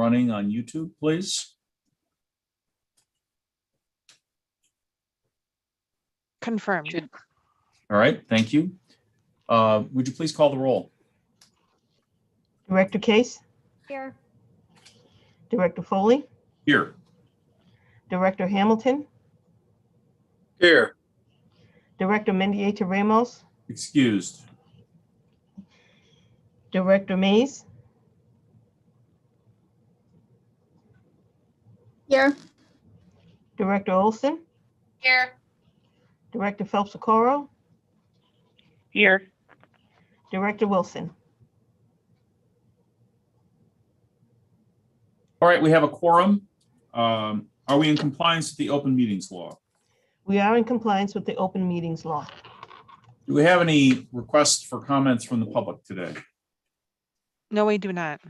running on YouTube, please? Confirmed. All right, thank you. Would you please call the roll? Director Case, Here. Director Foley, Here. Director Hamilton, Here. Director Mendieta Ramos, Excused. Director Mays, Here. Director Olson, Here. Director Phelps-Socorro, Here. Director Wilson. All right, we have a quorum. Are we in compliance with the open meetings law? We are in compliance with the open meetings law. Do we have any requests for comments from the public today? No, we do not.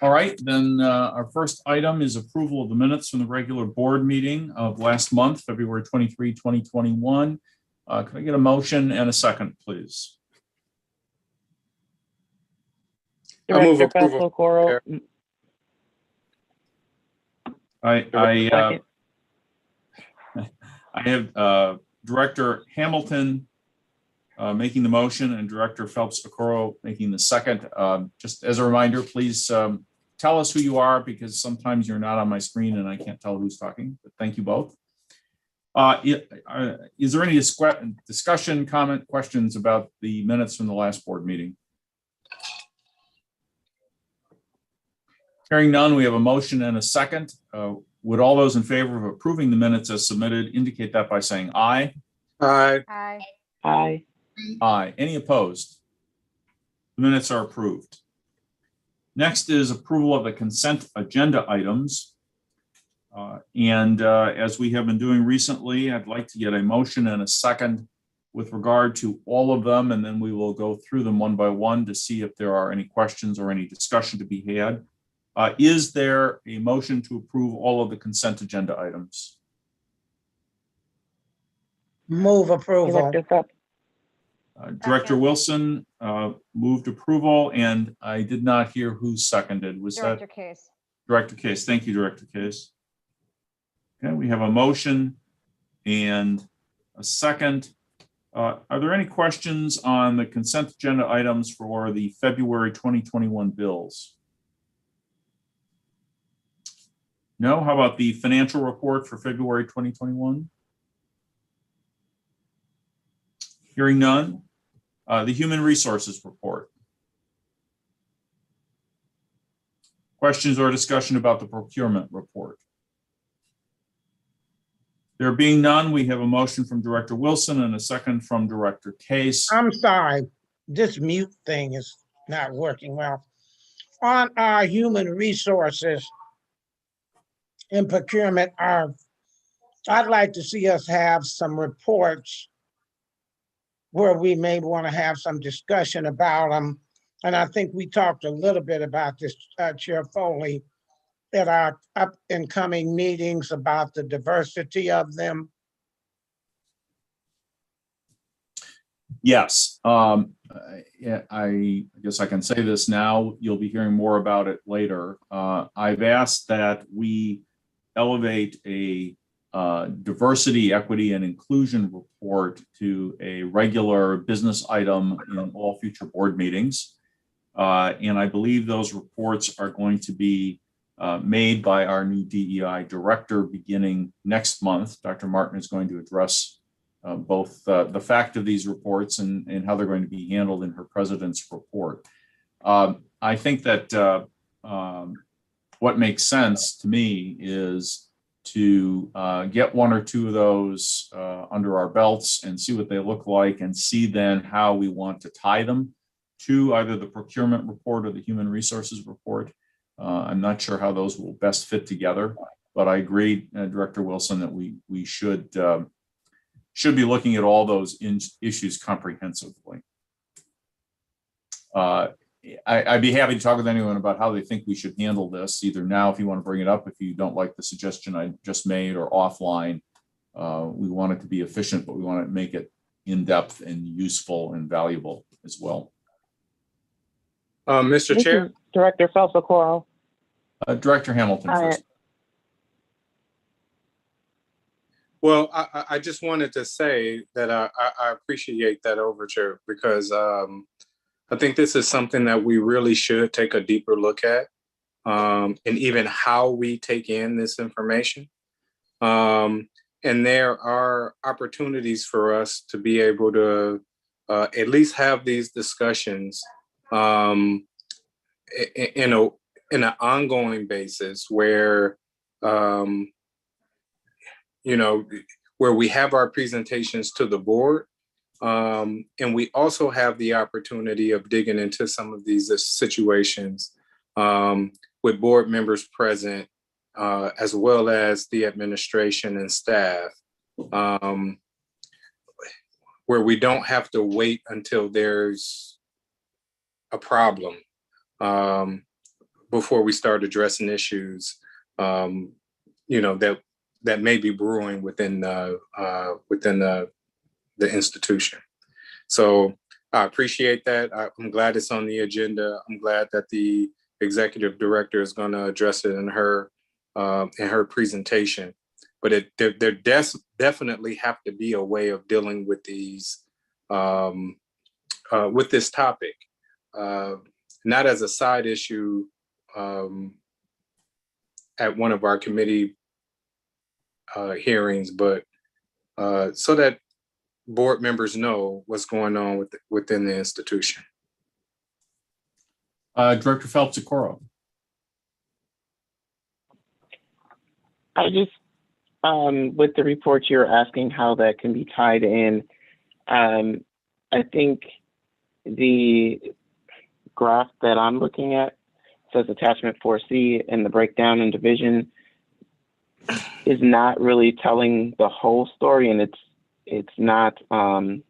All right, then our first item is approval of the minutes from the regular board meeting of last month, February 23, 2021. Can I get a motion and a second, please? I'll move Director approval. Phelps-Socorro. I have Director Hamilton making the motion and Director Phelps-Socorro making the second. Just as a reminder, please tell us who you are, because sometimes you're not on my screen and I can't tell who's talking, but thank you both. Is there any discussion, comment, questions about the minutes from the last board meeting? Hearing none, we have a motion and a second. Would all those in favor of approving the minutes as submitted indicate that by saying aye? Aye. Aye. Aye. Aye. Any opposed? The minutes are approved. Next is approval of the consent agenda items. As we have been doing recently, I'd like to get a motion and a second with regard to all of them, and then we will go through them one by one to see if there are any questions or any discussion to be had. Is there a motion to approve all of the consent agenda items? Move approval. Director Phelps. Director Second. Wilson moved approval, and I did not hear who seconded. Was Director that Case. Director Case? Thank you, Director Case. Okay, we have a motion and a second. Are there any questions on the consent agenda items for the February 2021 bills? No? How about the financial report for February 2021? Hearing none. The human resources report. Questions or discussion about the procurement report? There being none, we have a motion from Director Wilson and a second from Director Case. I'm sorry, this mute thing is not working well. On our human resources and procurement, I'd like to see us have some reports where we may want to have some discussion about them. And I think we talked a little bit about this, Chair Foley, at our up and coming meetings about the diversity of them. Yes, yeah, I guess I can say this now. You'll be hearing more about it later. I've asked that we elevate a diversity, equity, and inclusion report to a regular business item in all future board meetings. And I believe those reports are going to be made by our new DEI director beginning next month. Dr. Martin is going to address both the fact of these reports and how they're going to be handled in her president's report. I think that what makes sense to me is to get one or two of those under our belts and see what they look like, and see then how we want to tie them to either the procurement report or the human resources report. I'm not sure how those will best fit together, but I agree, Director Wilson, that we should be looking at all those issues comprehensively. I'd be happy to talk with anyone about how they think we should handle this, either now if you want to bring it up, if you don't like the suggestion I just made, or offline. We want it to be efficient, but we want to make it in-depth and useful and valuable as well. Mr. This Chair? is Director Phelps Okoro. Director Hamilton Hi. first. Well, I just wanted to say that I appreciate that overture because I think this is something that we really should take a deeper look at, and even how we take in this information. And there are opportunities for us to be able to at least have these discussions in an ongoing basis where where we have our presentations to the board, and we also have the opportunity of digging into some of these situations with board members present, as well as the administration and staff, where we don't have to wait until there's a problem before we start addressing issues, that may be brewing within the institution. So I appreciate that. I'm glad it's on the agenda. I'm glad that the executive director is going to address it in her presentation. But there definitely have to be a way of dealing with these with this topic, not as a side issue at one of our committee hearings, but so that board members know what's going on within the institution. Director Phelps Okoro. I just, with the report, you're asking how that can be tied in. I think the graph that I'm looking at says attachment 4C, and the breakdown and division is not really telling the whole story, and it's not, to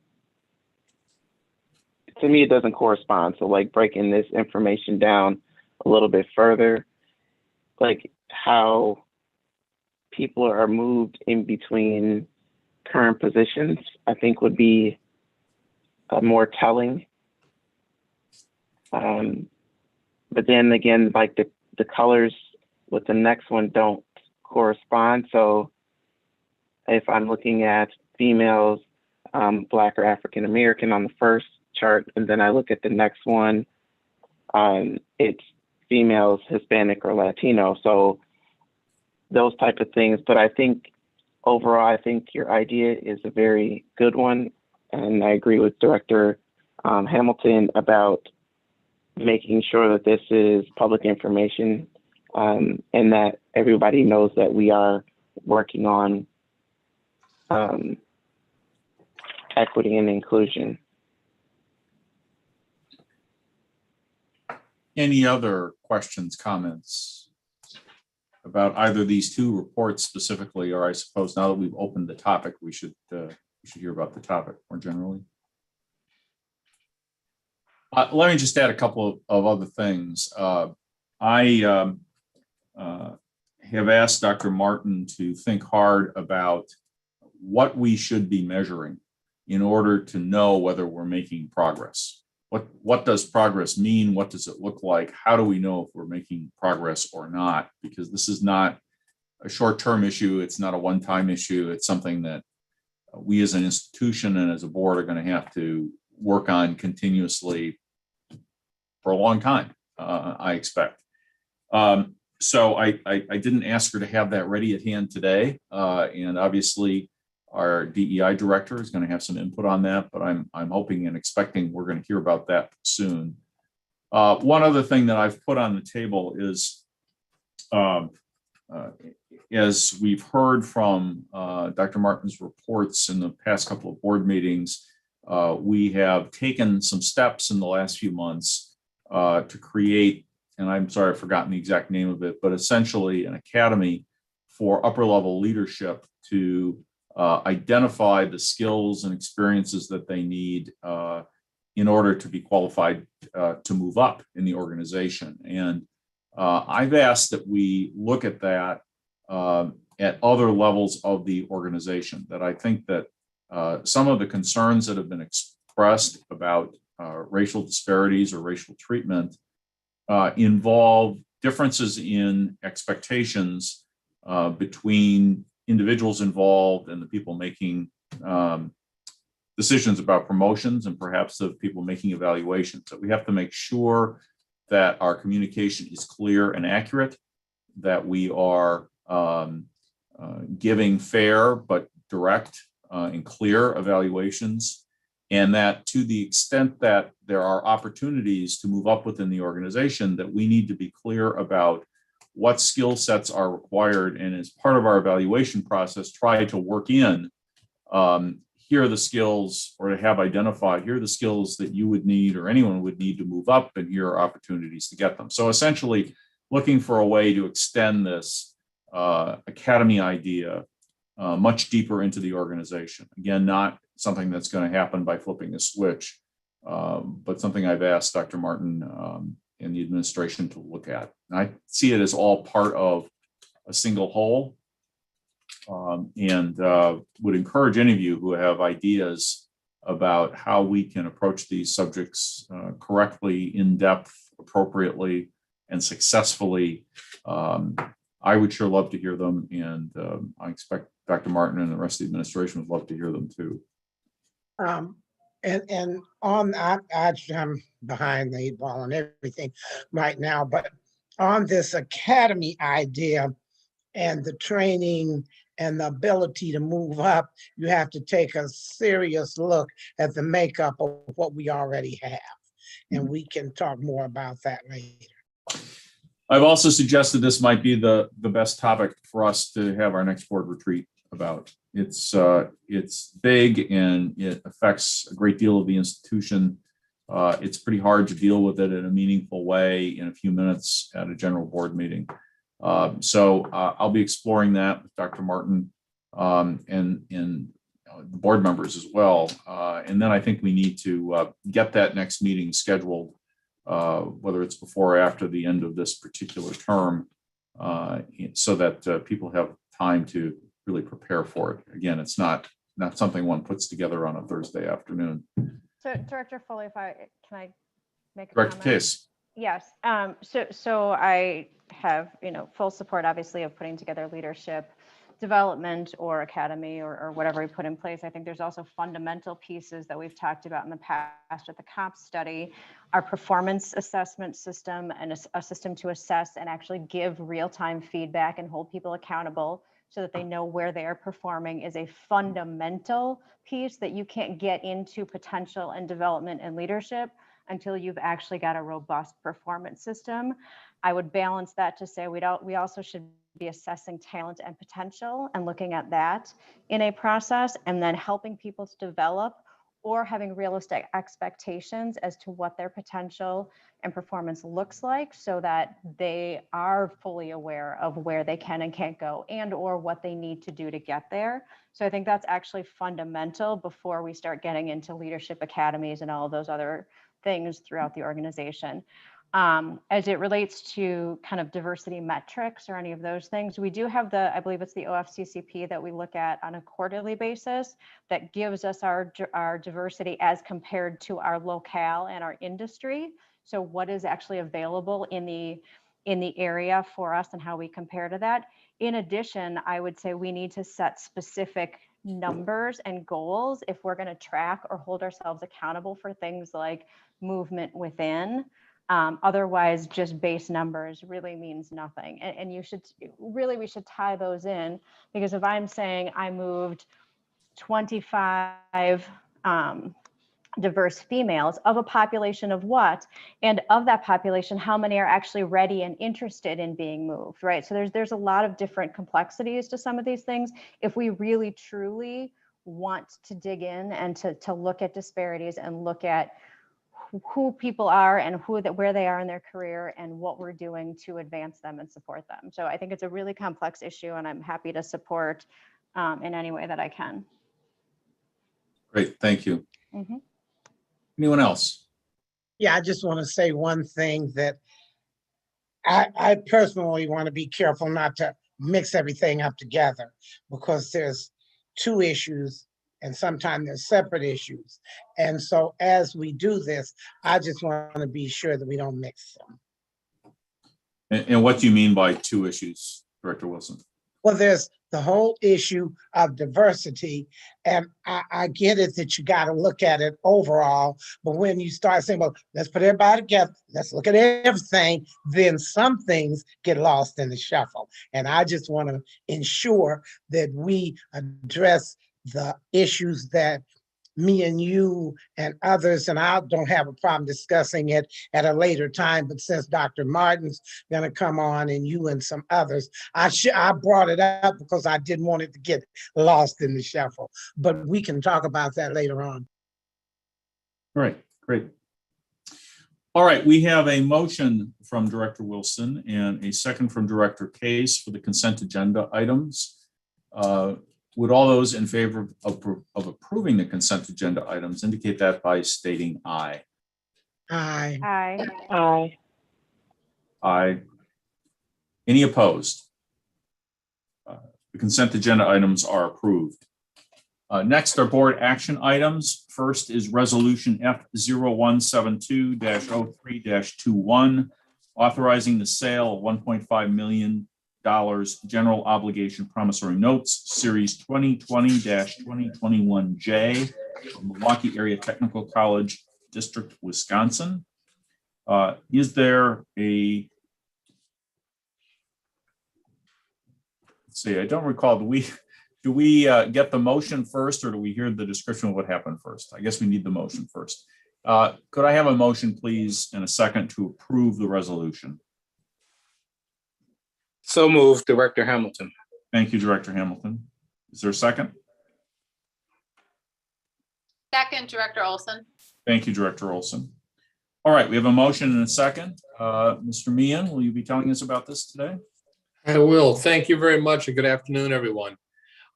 me, it doesn't correspond. So like breaking this information down a little bit further, like how people are moved in between current positions, I think would be more telling. But then again, like the colors with the next one don't correspond. So if I'm looking at females, Black or African American on the first chart, and then I look at the next one, it's females, Hispanic or Latino. So those type of things. But I think overall, I think your idea is a very good one. And I agree with Director Hamilton about making sure that this is public information, and that everybody knows that we are working on equity and inclusion. Any other questions, comments about either of these two reports specifically, or I suppose now that we've opened the topic, we should hear about the topic more generally. Let me just add a couple of other things. I have asked Dr. Martin to think hard about what we should be measuring in order to know whether we're making progress. What does progress mean? What does it look like? How do we know if we're making progress or not? Because this is not a short-term issue. It's not a one-time issue. It's something that we as an institution and as a board are going to have to work on continuously for a long time, I expect. So I didn't ask her to have that ready at hand today. And obviously our DEI director is going to have some input on that, but I'm hoping and expecting we're going to hear about that soon. One other thing that I've put on the table is, as we've heard from Dr. Martin's reports in the past couple of board meetings, we have taken some steps in the last few months to create, and I'm sorry, I've forgotten the exact name of it, but essentially an academy for upper level leadership to identify the skills and experiences that they need in order to be qualified to move up in the organization. And I've asked that we look at that at other levels of the organization, that I think that some of the concerns that have been expressed about racial disparities or racial treatment involve differences in expectations between individuals involved and the people making decisions about promotions, and perhaps of people making evaluations. So we have to make sure that our communication is clear and accurate, that we are giving fair but direct and clear evaluations, and that to the extent that there are opportunities to move up within the organization, that we need to be clear about what skill sets are required, and as part of our evaluation process, try to work in here are the skills, or to have identified, here are the skills that you would need or anyone would need to move up, and here are opportunities to get them. So essentially looking for a way to extend this academy idea much deeper into the organization. Again, not something that's going to happen by flipping a switch, but something I've asked Dr. Martin and the administration to look at. And I see it as all part of a single whole, and would encourage any of you who have ideas about how we can approach these subjects correctly, in depth, appropriately, and successfully. I would sure love to hear them, and I expect Dr. Martin and the rest of the administration would love to hear them too. And on, I'm behind the 8 ball on everything right now, but on this academy idea and the training and the ability to move up, you have to take a serious look at the makeup of what we already have. And we can talk more about that later. I've also suggested this might be the best topic for us to have our next board retreat about. It's big and it affects a great deal of the institution. It's pretty hard to deal with it in a meaningful way in a few minutes at a general board meeting. So I'll be exploring that with Dr. Martin and the board members as well. And then I think we need to get that next meeting scheduled, whether it's before or after the end of this particular term, so that people have time to really prepare for it. Again, it's not something one puts together on a Thursday afternoon. So Director Foley, can I make a Director comment? Case. Yes. So I have, full support, obviously, of putting together leadership development or academy or whatever we put in place. I think there's also fundamental pieces that we've talked about in the past at the COP study, our performance assessment system, and a system to assess and actually give real-time feedback and hold people accountable so that they know where they are performing, is a fundamental piece that you can't get into potential and development and leadership until you've actually got a robust performance system. I would balance that to say we also should be assessing talent and potential and looking at that in a process, and then helping people to develop or having realistic expectations as to what their potential and performance looks like, so that they are fully aware of where they can and can't go, and or what they need to do to get there. So I think that's actually fundamental before we start getting into leadership academies and all of those other things throughout the organization. As it relates to kind of diversity metrics or any of those things, we do have I believe it's the OFCCP that we look at on a quarterly basis that gives us our diversity as compared to our locale and our industry. So what is actually available in the area for us and how we compare to that. In addition, I would say we need to set specific numbers and goals if we're going to track or hold ourselves accountable for things like movement within. Otherwise, just base numbers really means nothing. And we should tie those in, because if I'm saying I moved 25 diverse females of a population of what, and of that population, how many are actually ready and interested in being moved, right? So there's a lot of different complexities to some of these things. If we really truly want to dig in and to look at disparities and look at who people are and where they are in their career and what we're doing to advance them and support them. So I think it's a really complex issue, and I'm happy to support in any way that I can. Great, thank you. Mm-hmm. Anyone else? Yeah, I just want to say one thing, that I personally want to be careful not to mix everything up together, because there's two issues and sometimes there's separate issues. And so as we do this, I just want to be sure that we don't mix them. And what do you mean by two issues, Director Wilson? Well, there's the whole issue of diversity, and I get it that you got to look at it overall, but when you start saying, well, let's put everybody together, let's look at everything, then some things get lost in the shuffle. And I just want to ensure that we address the issues that me and you and others, and I don't have a problem discussing it at a later time, but since Dr. Martin's gonna come on and you and some others, I brought it up because I didn't want it to get lost in the shuffle, but we can talk about that later on. All right, great. All right, we have a motion from Director Wilson and a second from Director Case for the consent agenda items. Would all those in favor of approving the consent agenda items indicate that by stating aye? Aye. Aye. Aye. Aye. Any opposed? The consent agenda items are approved. Next are board action items. First is Resolution F0172-03-21, authorizing the sale of $1.5 million general obligation promissory notes, Series 2020-2021J, Milwaukee Area Technical College District, Wisconsin. Is there a, let's see, I don't recall, do we get the motion first, or do we hear the description of what happened first? I guess we need the motion first. Could I have a motion, please, and a second to approve the resolution? So moved, Director Hamilton. Thank you, Director Hamilton. Is there a second? Second, Director Olson. Thank you, Director Olson. All right, we have a motion and a second. Mr. Meehan, will you be telling us about this today? I will. Thank you very much, and good afternoon, everyone.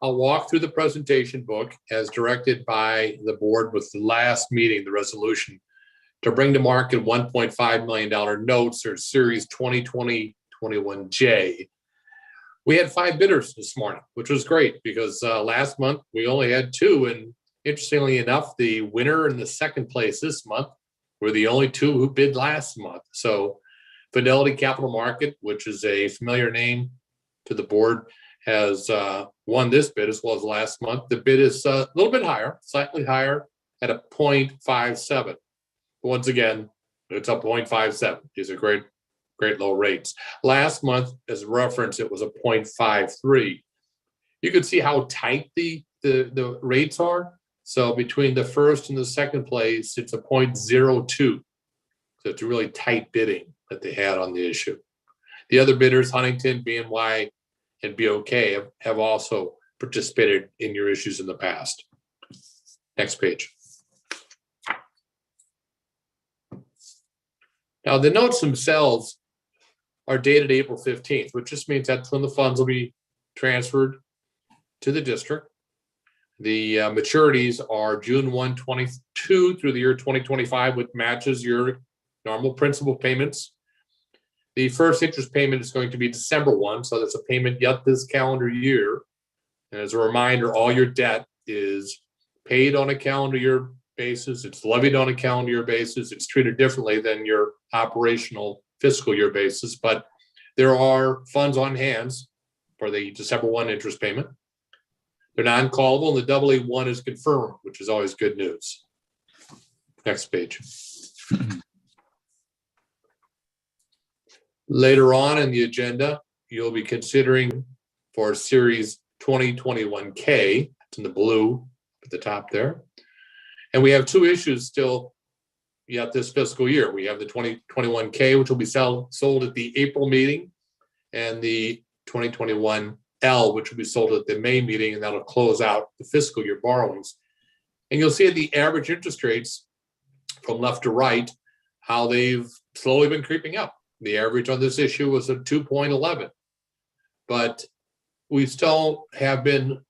I'll walk through the presentation book as directed by the board with the last meeting, the resolution, to bring to market $1.5 million notes or Series 2020-21J. We had 5 bidders this morning, which was great because last month we only had 2. And interestingly enough, the winner and the second place this month were the only 2 who bid last month. So Fidelity Capital Market, which is a familiar name to the board, has won this bid as well as last month. The bid is a little bit higher, slightly higher at a 0.57. Once again, it's a 0.57. These are great low rates. Last month, as a reference, it was a 0.53. You can see how tight the rates are. So between the first and the second place, it's a 0.02. So it's a really tight bidding that they had on the issue. The other bidders, Huntington, BNY, and BOK, have also participated in your issues in the past. Next page. Now, the notes themselves are dated April 15th, which just means that's when the funds will be transferred to the district. The maturities are June 1, 22 through the year 2025, which matches your normal principal payments. The first interest payment is going to be December 1, so that's a payment yet this calendar year. And as a reminder, all your debt is paid on a calendar year basis, it's levied on a calendar year basis, it's treated differently than your operational fiscal year basis, but there are funds on hands for the December 1 interest payment. They're non-callable, and the AA1 is confirmed, which is always good news. Next page. Later on in the agenda, you'll be considering for Series 2021K, it's in the blue at the top there. And we have 2 issues still yet this fiscal year. We have the 2021K, which will be sold at the April meeting, and the 2021L, which will be sold at the May meeting, and that'll close out the fiscal year borrowings. And you'll see the average interest rates from left to right, how they've slowly been creeping up. The average on this issue was a 2.11, but we still have been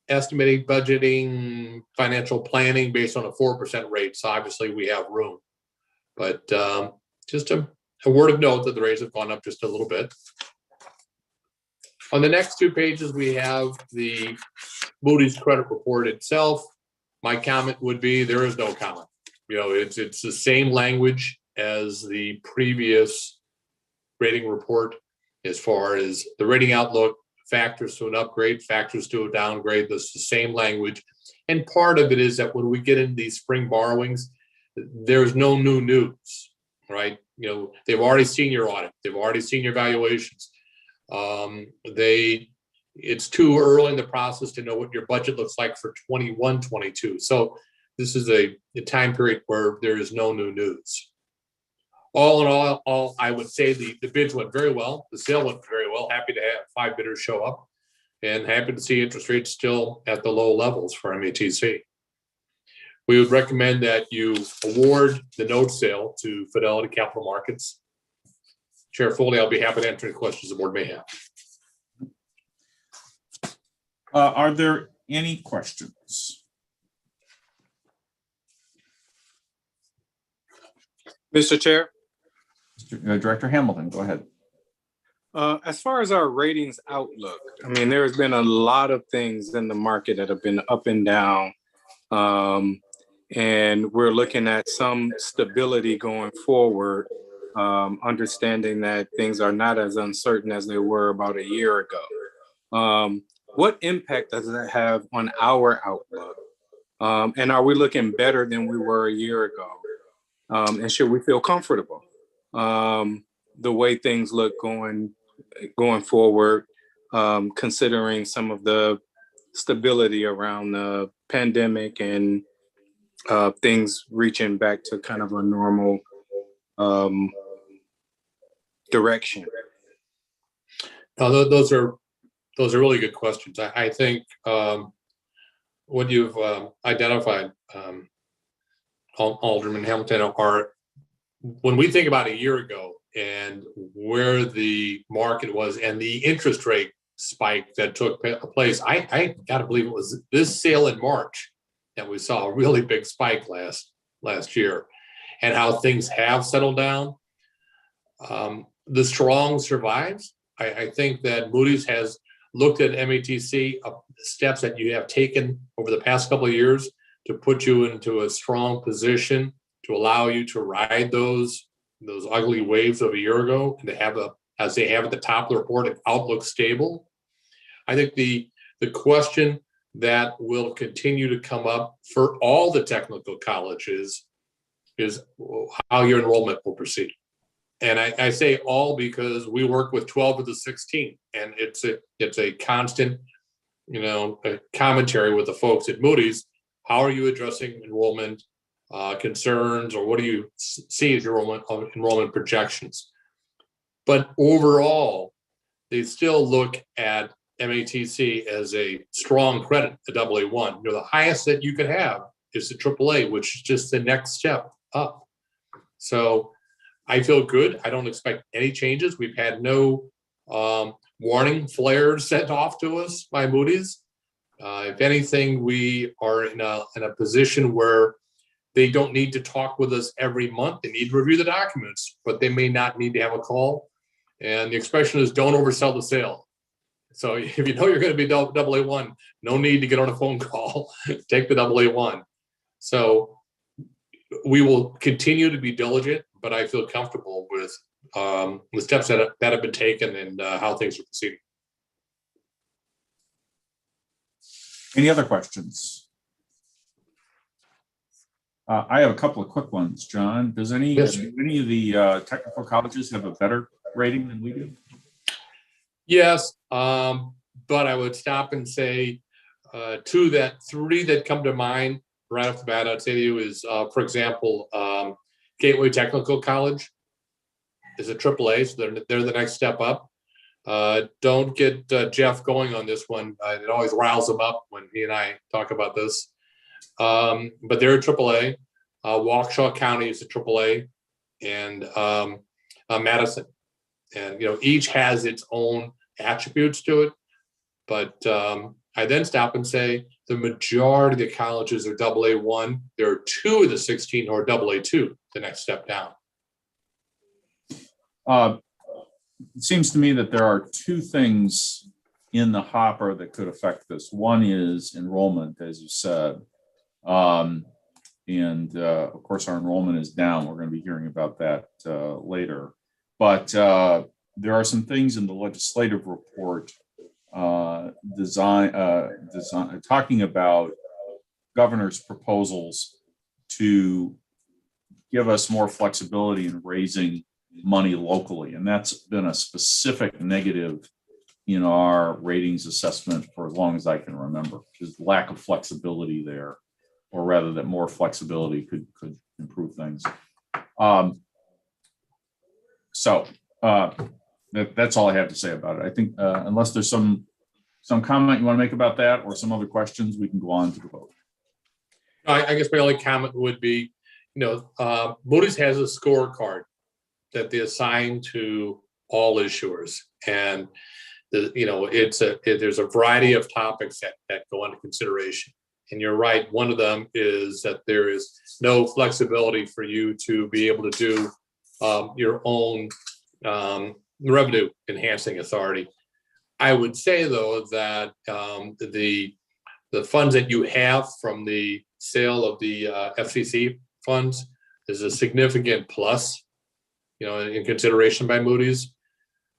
estimating, budgeting, financial planning based on a 4% rate. So obviously we have room, but just a word of note that the rates have gone up just a little bit. On the next 2 pages, we have the Moody's credit report itself. My comment would be there is no comment. You know, it's the same language as the previous rating report as far as the rating outlook, factors to an upgrade, factors to a downgrade. That's the same language. And part of it is that when we get into these spring borrowings, there's no new news, right? You know, they've already seen your audit. They've already seen your valuations. It's too early in the process to know what your budget looks like for 21, 22. So this is a time period where there is no new news. All in all, I would say the bids went very well. The sale went very well. Happy to have 5 bidders show up and happy to see interest rates still at the low levels for MATC. We would recommend that you award the note sale to Fidelity Capital Markets. Chair Foley, I'll be happy to answer any questions the board may have. Are there any questions? Mr. Chair, Director Hamilton, go ahead. as far as our ratings outlook, I mean, there's been a lot of things in the market that have been up and down. And we're looking at some stability going forward, understanding that things are not as uncertain as they were about a year ago. What impact does that have on our outlook? And are we looking better than we were a year ago? And should we feel comfortable the way things look going forward, considering some of the stability around the pandemic and things reaching back to kind of a normal direction? Those are really good questions. I think what you've identified, Alderman Hamilton, are when we think about a year ago and where the market was and the interest rate spike that took place, I gotta believe it was this sale in March that we saw a really big spike last year, and how things have settled down. The strong survives. I think that Moody's has looked at MATC, steps that you have taken over the past couple of years to put you into a strong position to allow you to ride those ugly waves of a year ago, and to have as they have at the top of the report, an outlook stable. I think the question that will continue to come up for all the technical colleges is how your enrollment will proceed. And I say all because we work with 12 of the 16, and it's a constant, a commentary with the folks at Moody's. How are you addressing enrollment concerns, or what do you see as your enrollment projections? But overall, they still look at MATC as a strong credit, a AA1. The highest that you could have is the AAA, which is just the next step up. So I feel good. I don't expect any changes. We've had no warning flares sent off to us by Moody's. If anything, we are in a position where they don't need to talk with us every month. They need to review the documents, but they may not need to have a call. And the expression is, don't oversell the sale. So if you know you're going to be AA1, no need to get on a phone call. Take the AA1. So we will continue to be diligent, but I feel comfortable with the steps that have been taken and how things are proceeding. Any other questions? I have a couple of quick ones, John. Does any of the technical colleges have a better rating than we do? Yes, but I would stop and say three that come to mind right off the bat, I'd say to you is, for example, Gateway Technical College is a AAA, so they're the next step up. Don't get Jeff going on this one. It always riles him up when he and I talk about this. But they're a AAA. Waukesha County is a AAA, and Madison. And each has its own attributes to it. But I then stop and say the majority of the colleges are AA1. There are 2 of the 16 who are AA2, the next step down. It seems to me that there are 2 things in the hopper that could affect this. One is enrollment, as you said. And of course, our enrollment is down. We're going to be hearing about that later. But there are some things in the legislative report talking about governor's proposals to give us more flexibility in raising money locally. And that's been a specific negative in our ratings assessment for as long as I can remember, is lack of flexibility there, or rather that more flexibility could improve things. That's all I have to say about it. I think unless there's some comment you want to make about that or some other questions, we can go on to the vote. I guess my only comment would be, Moody's has a scorecard that they assign to all issuers, and there's a variety of topics that go into consideration. And you're right, one of them is that there is no flexibility for you to be able to do your own revenue enhancing authority. I would say though that the funds that you have from the sale of the FCC funds is a significant plus, in consideration by Moody's.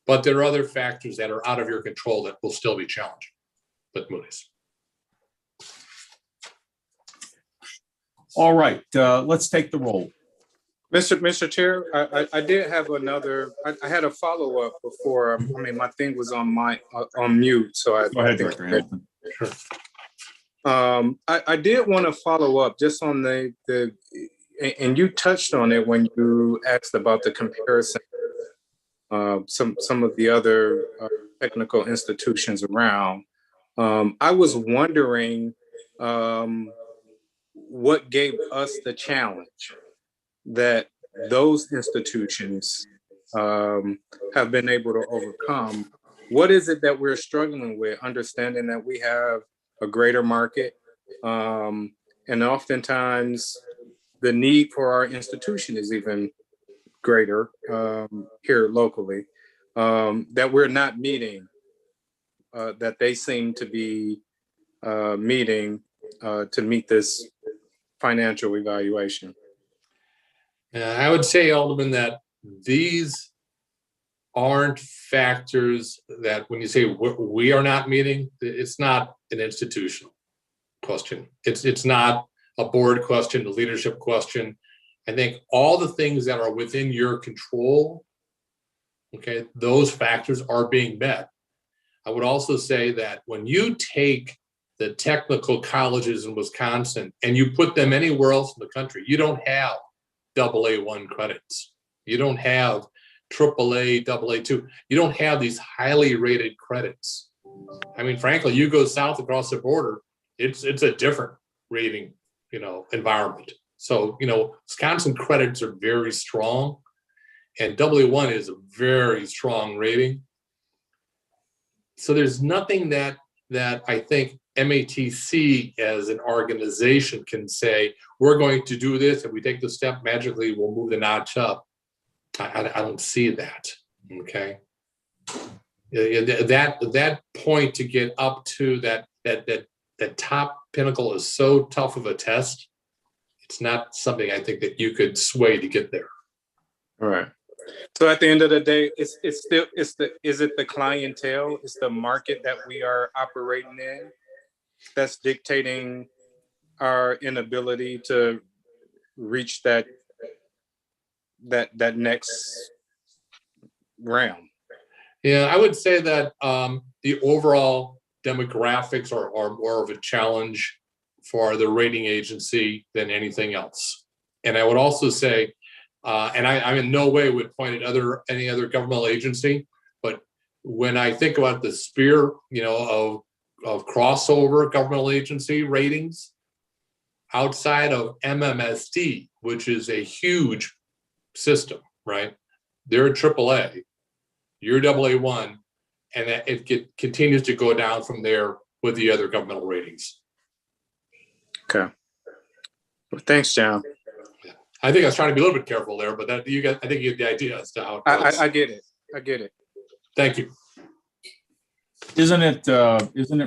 But there are other factors that are out of your control that will still be challenging with Moody's. All right, let's take the roll. Mr. Chair, I did have another. I had a follow up before. My thing was on mute, so I Go ahead, Director Hamilton. Sure. I did want to follow up just on the and you touched on it when you asked about the comparison of some of the other technical institutions around. I was wondering what gave us the challenge that those institutions have been able to overcome. What is it that we're struggling with, understanding that we have a greater market, and oftentimes the need for our institution is even greater here locally, that we're not meeting, that they seem to be meeting to meet this financial evaluation? I would say, Alderman, that these aren't factors that when you say we are not meeting, it's not an institutional question. It's not a board question, a leadership question. I think all the things that are within your control, okay, those factors are being met. I would also say that when you take the technical colleges in Wisconsin and you put them anywhere else in the country, you don't have AA1 credits. You don't have AAA, AA2. You don't have these highly rated credits. Frankly, you go south across the border, it's a different rating, environment. So, Wisconsin credits are very strong, and AA1 is a very strong rating. So there's nothing that I think MATC as an organization can say, we're going to do this. If we take the step, magically we'll move the notch up. I don't see that. Okay. That point to get up to that top pinnacle is so tough of a test. It's not something I think that you could sway to get there. All right. So at the end of the day, is it the clientele? It's the market that we are operating in that's dictating our inability to reach that next round? Yeah, I would say that the overall demographics are more of a challenge for the rating agency than anything else. And I would also say, and I in no way would point at any other governmental agency, but when I think about the sphere, of crossover governmental agency ratings outside of MMSD, which is a huge system, right? They're a AAA, you're AA1, and it continues to go down from there with the other governmental ratings. Okay. Well, thanks, John. I think I was trying to be a little bit careful there, but I think you get the idea as to how it goes. I get it. Thank you. Isn't it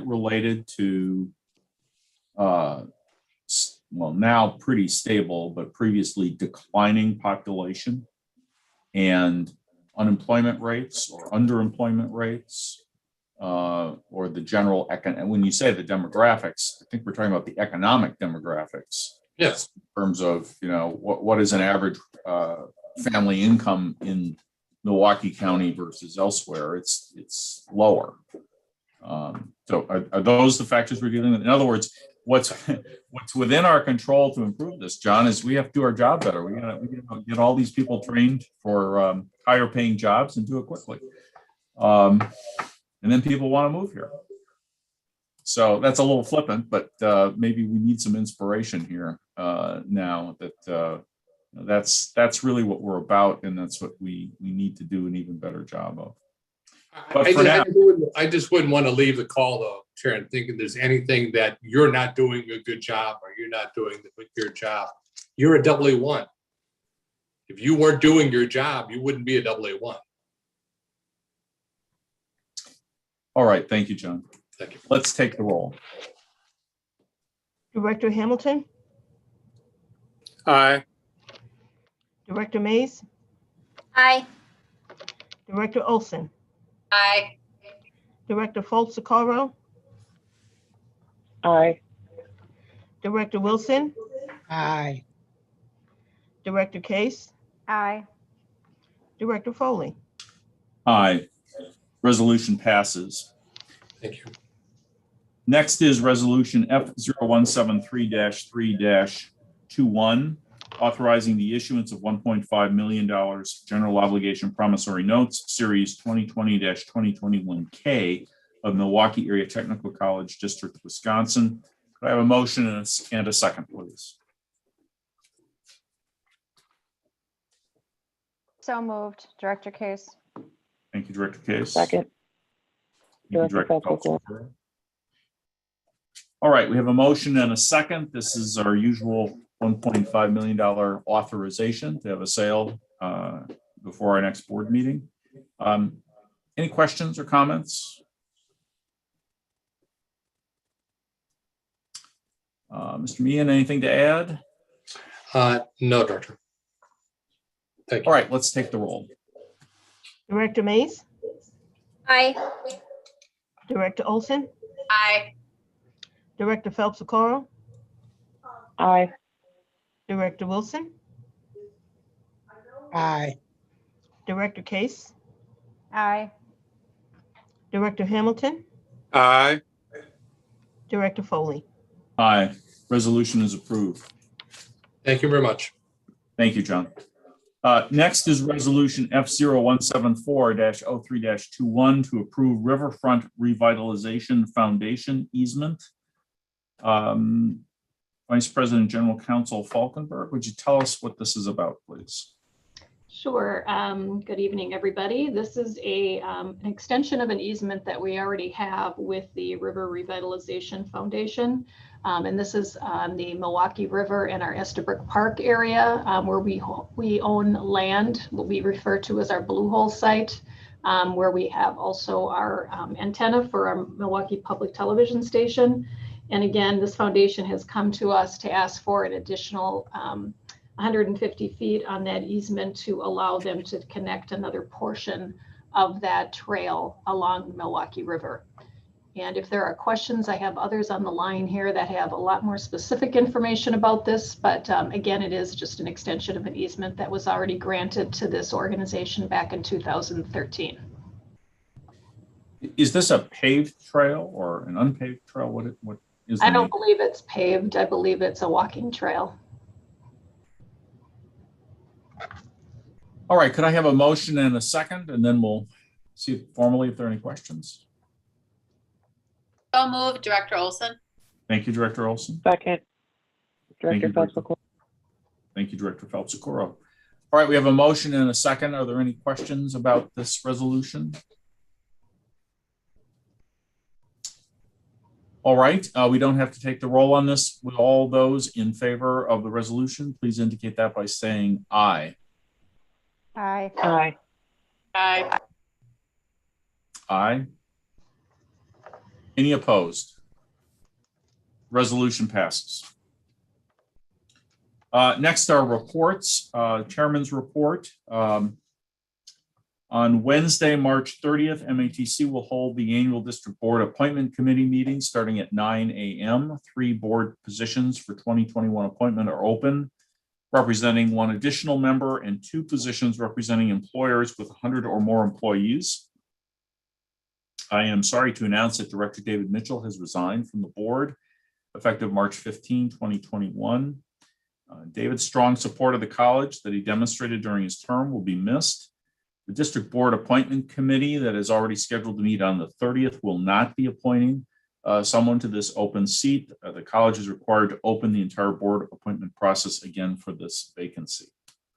related to now pretty stable, but previously declining population? And unemployment rates or underemployment rates, or the general and when you say the demographics, I think we're talking about the economic demographics Yes. in terms of, what is an average family income in Milwaukee County versus elsewhere. It's lower. So are those the factors we're dealing with? In other words, what's within our control to improve this, John, is we have to do our job better. We gotta get all these people trained for higher paying jobs and do it quickly. And then people want to move here. So that's a little flippant, but maybe we need some inspiration here now that that's really what we're about, and that's what we need to do an even better job of. But for now, I just wouldn't want to leave the call though, Sharon, thinking there's anything that you're not doing a good job or you're not doing your job. You're a AA1. If you weren't doing your job, you wouldn't be a AA1. all right, thank you, John. Thank you. Let's take the roll. Director Hamilton, Aye. Director Mays, Aye. Director Olson, Aye. Director Foltz-Socorro, Aye. Director Wilson, Aye. Director Case, Aye. Director Foley. Aye. Resolution passes. Thank you. Next is Resolution F0173-3-21, authorizing the issuance of $1.5 million general obligation promissory notes, Series 2020-2021K of Milwaukee Area Technical College District, Wisconsin. Could I have a motion and a second, please? So moved. Director Case. Thank you, Director Case. Second. Thank you, Director Feltz-Socorro. All right, we have a motion and a second. This is our usual $1.5 million authorization to have a sale before our next board meeting. Any questions or comments? Mr. Meehan, anything to add? No, Director. Thank you. All right, let's take the roll. Director Mays, Aye. Director Olson, Aye. Director Phelps-Socorro, Aye. Director Wilson, Aye. Director Case, Aye. Director Hamilton, Aye. Director Foley. Aye, resolution is approved. Thank you very much. Thank you, John. Next is Resolution F0174-03-21 to approve Riverfront Revitalization Foundation easement. Vice President General Counsel Falkenberg, would you tell us what this is about, please? Sure. Good evening, everybody. This is an extension of an easement that we already have with the River Revitalization Foundation. And this is on the Milwaukee River in our Estabrook Park area where we own land, what we refer to as our Blue Hole site, where we have also our antenna for our Milwaukee Public Television station. And again, this foundation has come to us to ask for an additional 150 feet on that easement to allow them to connect another portion of that trail along the Milwaukee River. And if there are questions, I have others on the line here that have a lot more specific information about this. But again, it is just an extension of an easement that was already granted to this organization back in 2013. Is this a paved trail or an unpaved trail? What is the I don't name? believe it's paved. I believe it's a walking trail. All right, could I have a motion and a second, and then we'll see formally if there are any questions. So moved, Director Olson. Thank you, Director Olson. Second. Thank Director you, Feltz-Socorro. Thank you, Director Phelps-Socorro. All right, we have a motion and a second. Are there any questions about this resolution? All right, we don't have to take the roll on this. With all those in favor of the resolution, please indicate that by saying aye. Aye. Aye. Aye. Aye. Any opposed? Resolution passes. Next are reports. Chairman's report. On On Wednesday, March 30th, MATC will hold the annual district board appointment committee meeting starting at 9 a.m. 3 board positions for 2021 appointment are open, representing 1 additional member and 2 positions representing employers with 100 or more employees. I am sorry to announce that Director David Mitchell has resigned from the board effective March 15, 2021. David's strong support of the college that he demonstrated during his term will be missed. The district board appointment committee that is already scheduled to meet on the 30th will not be appointing someone to this open seat. The college is required to open the entire board appointment process again for this vacancy.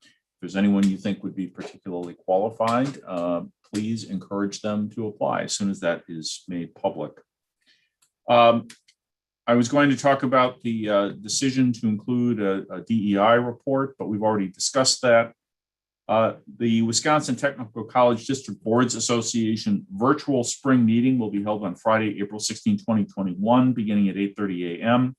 If there's anyone you think would be particularly qualified, please encourage them to apply as soon as that is made public. I was going to talk about the decision to include a DEI report, but we've already discussed that. The Wisconsin Technical College District Boards Association virtual spring meeting will be held on Friday, April 16, 2021, beginning at 8:30 a.m.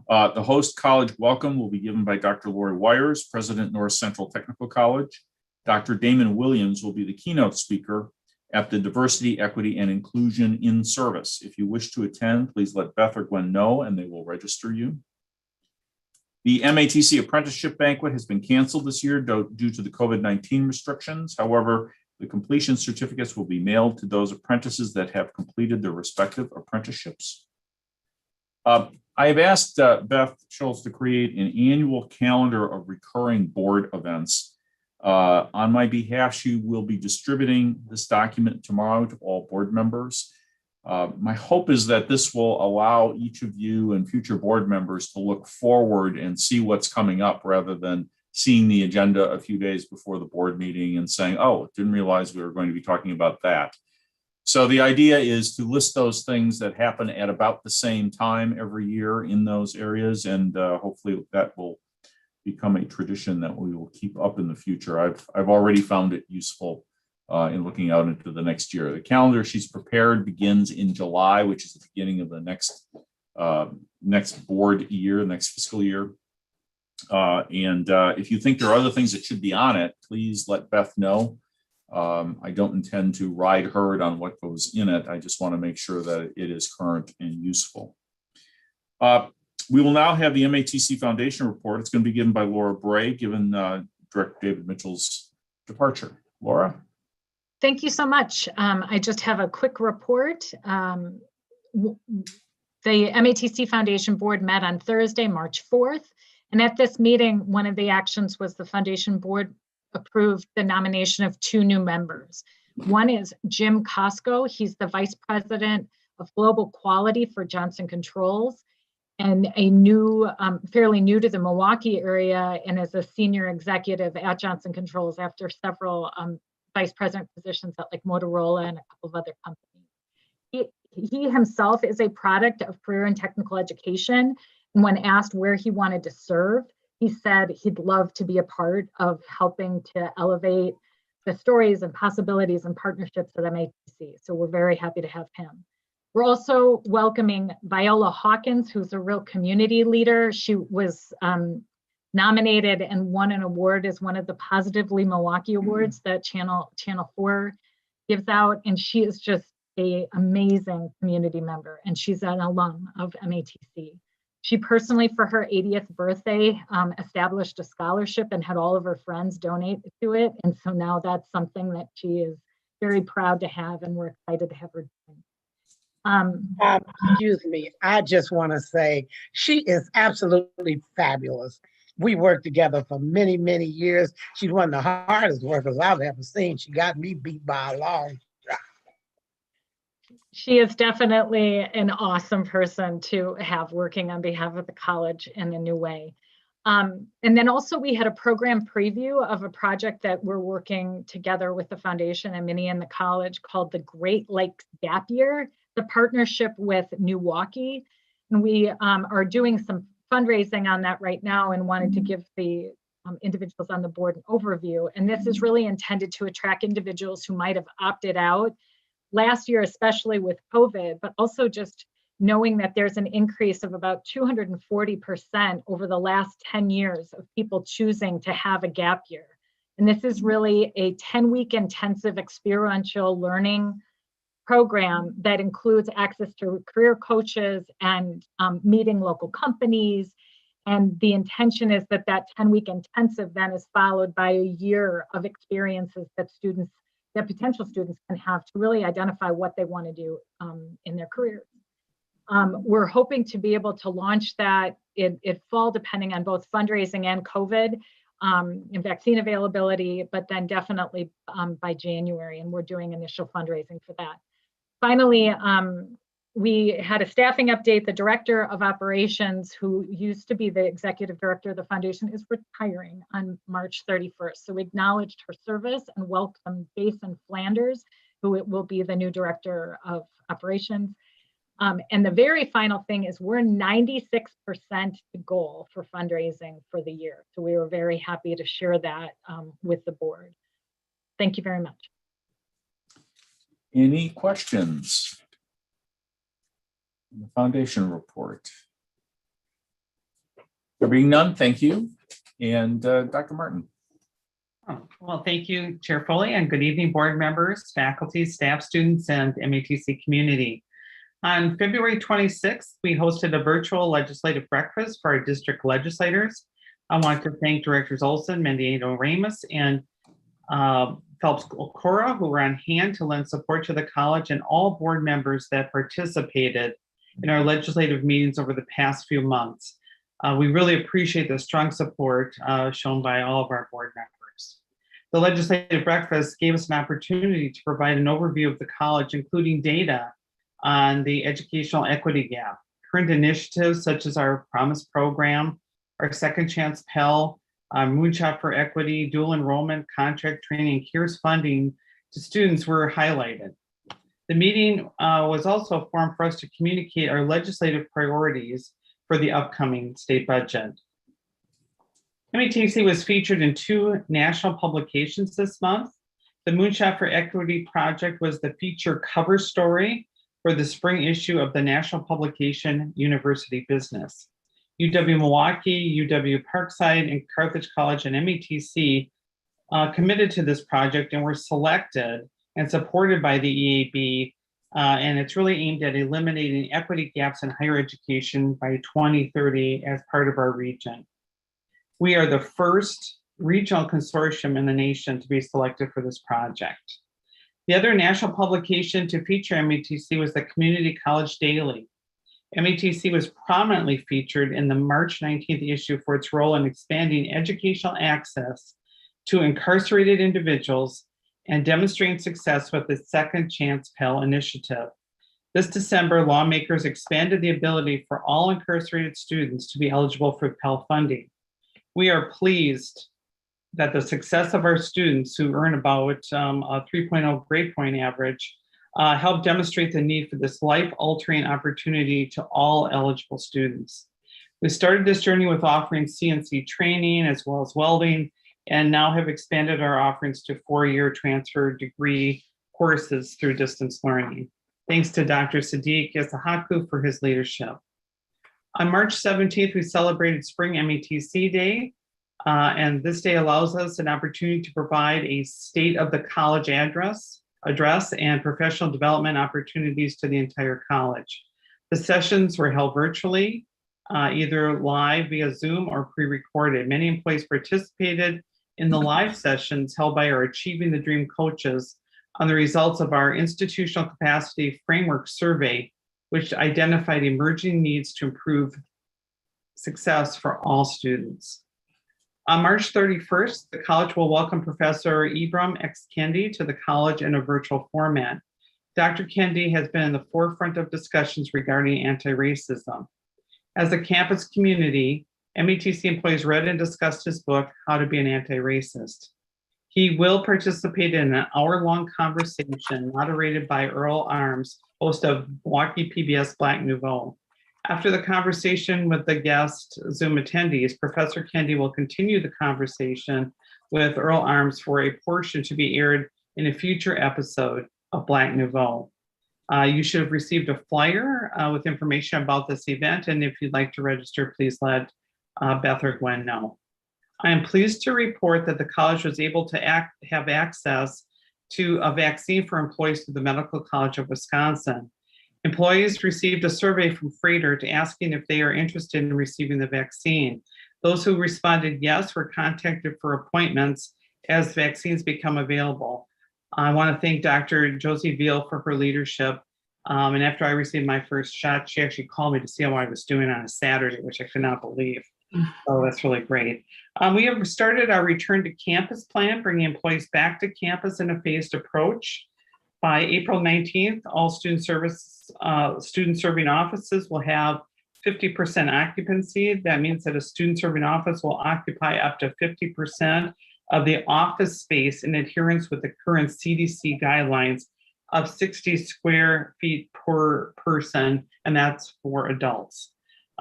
The host college welcome will be given by Dr. Lori Wires, President, North Central Technical College. Dr. Damon Williams will be the keynote speaker at the Diversity, Equity, and Inclusion in Service. If you wish to attend, please let Beth or Gwen know and they will register you. The MATC apprenticeship banquet has been canceled this year due to the COVID-19 restrictions. However, the completion certificates will be mailed to those apprentices that have completed their respective apprenticeships. I have asked Beth Schultz to create an annual calendar of recurring board events. On my behalf, she will be distributing this document tomorrow to all board members. My hope is that this will allow each of you and future board members to look forward and see what's coming up rather than seeing the agenda a few days before the board meeting and saying, oh, didn't realize we were going to be talking about that. So the idea is to list those things that happen at about the same time every year in those areas, and hopefully that will become a tradition that we will keep up in the future. I've already found it useful in looking out into the next year. The calendar she's prepared begins in July, which is the beginning of the next board year, next fiscal year. If you think there are other things that should be on it, please let Beth know. I don't intend to ride herd on what goes in it. I just want to make sure that it is current and useful. We will now have the MATC Foundation report. It's going to be given by Laura Bray, given Director David Mitchell's departure. Laura? Thank you so much. I just have a quick report. The MATC Foundation Board met on Thursday, March 4th. And at this meeting, one of the actions was the Foundation Board approved the nomination of 2 new members. One is Jim Costco. He's the Vice President of Global Quality for Johnson Controls, and a new, fairly new to the Milwaukee area, and as a senior executive at Johnson Controls after several vice president positions at like Motorola and a couple of other companies. He himself is a product of career and technical education. And when asked where he wanted to serve, he said he'd love to be a part of helping to elevate the stories and possibilities and partnerships at MATC. So we're very happy to have him. We're also welcoming Viola Hawkins, who's a real community leader. She was nominated and won an award as one of the Positively Milwaukee Awards that Channel 4 gives out. And she is just an amazing community member, and she's an alum of MATC. She personally, for her 80th birthday, established a scholarship and had all of her friends donate to it. And so now that's something that she is very proud to have, and we're excited to have her doing. Excuse me, I just want to say she is absolutely fabulous. We worked together for many, many years. She's one of the hardest workers I've ever seen. She got me beat by a long shot. She is definitely an awesome person to have working on behalf of the college in a new way. And then also we had a program preview of a project that we're working together with the foundation and Minnie and the college called the Great Lakes Gap Year, the partnership with Milwaukee. And we are doing some fundraising on that right now and wanted to give the individuals on the board an overview. And this is really intended to attract individuals who might have opted out last year, especially with COVID, but also just knowing that there's an increase of about 240% over the last 10 years of people choosing to have a gap year. And this is really a 10-week intensive experiential learning program that includes access to career coaches and meeting local companies. And the intention is that that 10-week intensive then is followed by a year of experiences that potential students can have to really identify what they want to do in their careers. We're hoping to be able to launch that in fall, depending on both fundraising and COVID and vaccine availability, but then definitely by January, and we're doing initial fundraising for that. Finally, we had a staffing update. The director of operations, who used to be the executive director of the foundation, is retiring on March 31st. So we acknowledged her service and welcomed Jason Flanders, who will be the new director of operations. And the very final thing is we're 96% goal for fundraising for the year. So we were very happy to share that with the board. Thank you very much. Any questions? The foundation report. There being none, thank you. And Dr. Martin. Oh, well, thank you, Chair Foley, and good evening, board members, faculty, staff, students, and MATC community. On February 26th, we hosted a virtual legislative breakfast for our district legislators. I want to thank Directors Olson, Mendieta Ramos, and Phelps Okora, who were on hand to lend support to the college, and all board members that participated in our legislative meetings over the past few months. We really appreciate the strong support shown by all of our board members. The legislative breakfast gave us an opportunity to provide an overview of the college, including data on the educational equity gap, current initiatives such as our Promise program, our Second Chance Pell, Moonshot for Equity, dual enrollment, contract training, and CARES funding to students were highlighted. The meeting was also a forum for us to communicate our legislative priorities for the upcoming state budget. MATC was featured in 2 national publications this month. The Moonshot for Equity project was the feature cover story for the spring issue of the national publication University Business. UW-Milwaukee, UW-Parkside, and Carthage College and MATC committed to this project and were selected and supported by the EAB, and it's really aimed at eliminating equity gaps in higher education by 2030 as part of our region. We are the first regional consortium in the nation to be selected for this project. The other national publication to feature MATC was the Community College Daily. MATC was prominently featured in the March 19th issue for its role in expanding educational access to incarcerated individuals and demonstrating success with the Second Chance Pell initiative. This December, lawmakers expanded the ability for all incarcerated students to be eligible for Pell funding. We are pleased that the success of our students, who earn about a 3.0 grade point average, help demonstrate the need for this life-altering opportunity to all eligible students. We started this journey with offering CNC training as well as welding, and now have expanded our offerings to 4-year transfer degree courses through distance learning. Thanks to Dr. Sadiq Yasahaku for his leadership. On March 17th, we celebrated Spring MATC Day, and this day allows us an opportunity to provide a state of the college address and professional development opportunities to the entire college. The sessions were held virtually, either live via Zoom or pre-recorded. Many employees participated in the live sessions held by our Achieving the Dream coaches on the results of our institutional capacity framework survey, which identified emerging needs to improve success for all students. On March 31st, the college will welcome Professor Ibram X. Kendi to the college in a virtual format. Dr. Kendi has been in the forefront of discussions regarding anti-racism. As a campus community, MATC employees read and discussed his book, How to Be an Anti-Racist. He will participate in an hour-long conversation moderated by Earl Arms, host of Milwaukee Pbs Black Nouveau. After the conversation with the guest Zoom attendees, Professor Kendi will continue the conversation with Earl Arms for a portion to be aired in a future episode of Black Nouveau. You should have received a flyer with information about this event, and if you'd like to register, please let Beth or Gwen know. I am pleased to report that the college was able to have access to a vaccine for employees through the Medical College of Wisconsin. Employees received a survey from Freighter asking if they are interested in receiving the vaccine. Those who responded yes were contacted for appointments as vaccines become available. I want to thank Dr. Josie Veal for her leadership. And after I received my first shot, she actually called me to see how I was doing on a Saturday, which I could not believe. So that's really great. We have started our return to campus plan, bringing employees back to campus in a phased approach. By April 19th, all student serving offices will have 50% occupancy. That means that a student serving office will occupy up to 50% of the office space in adherence with the current CDC guidelines of 60 square feet per person, and that's for adults.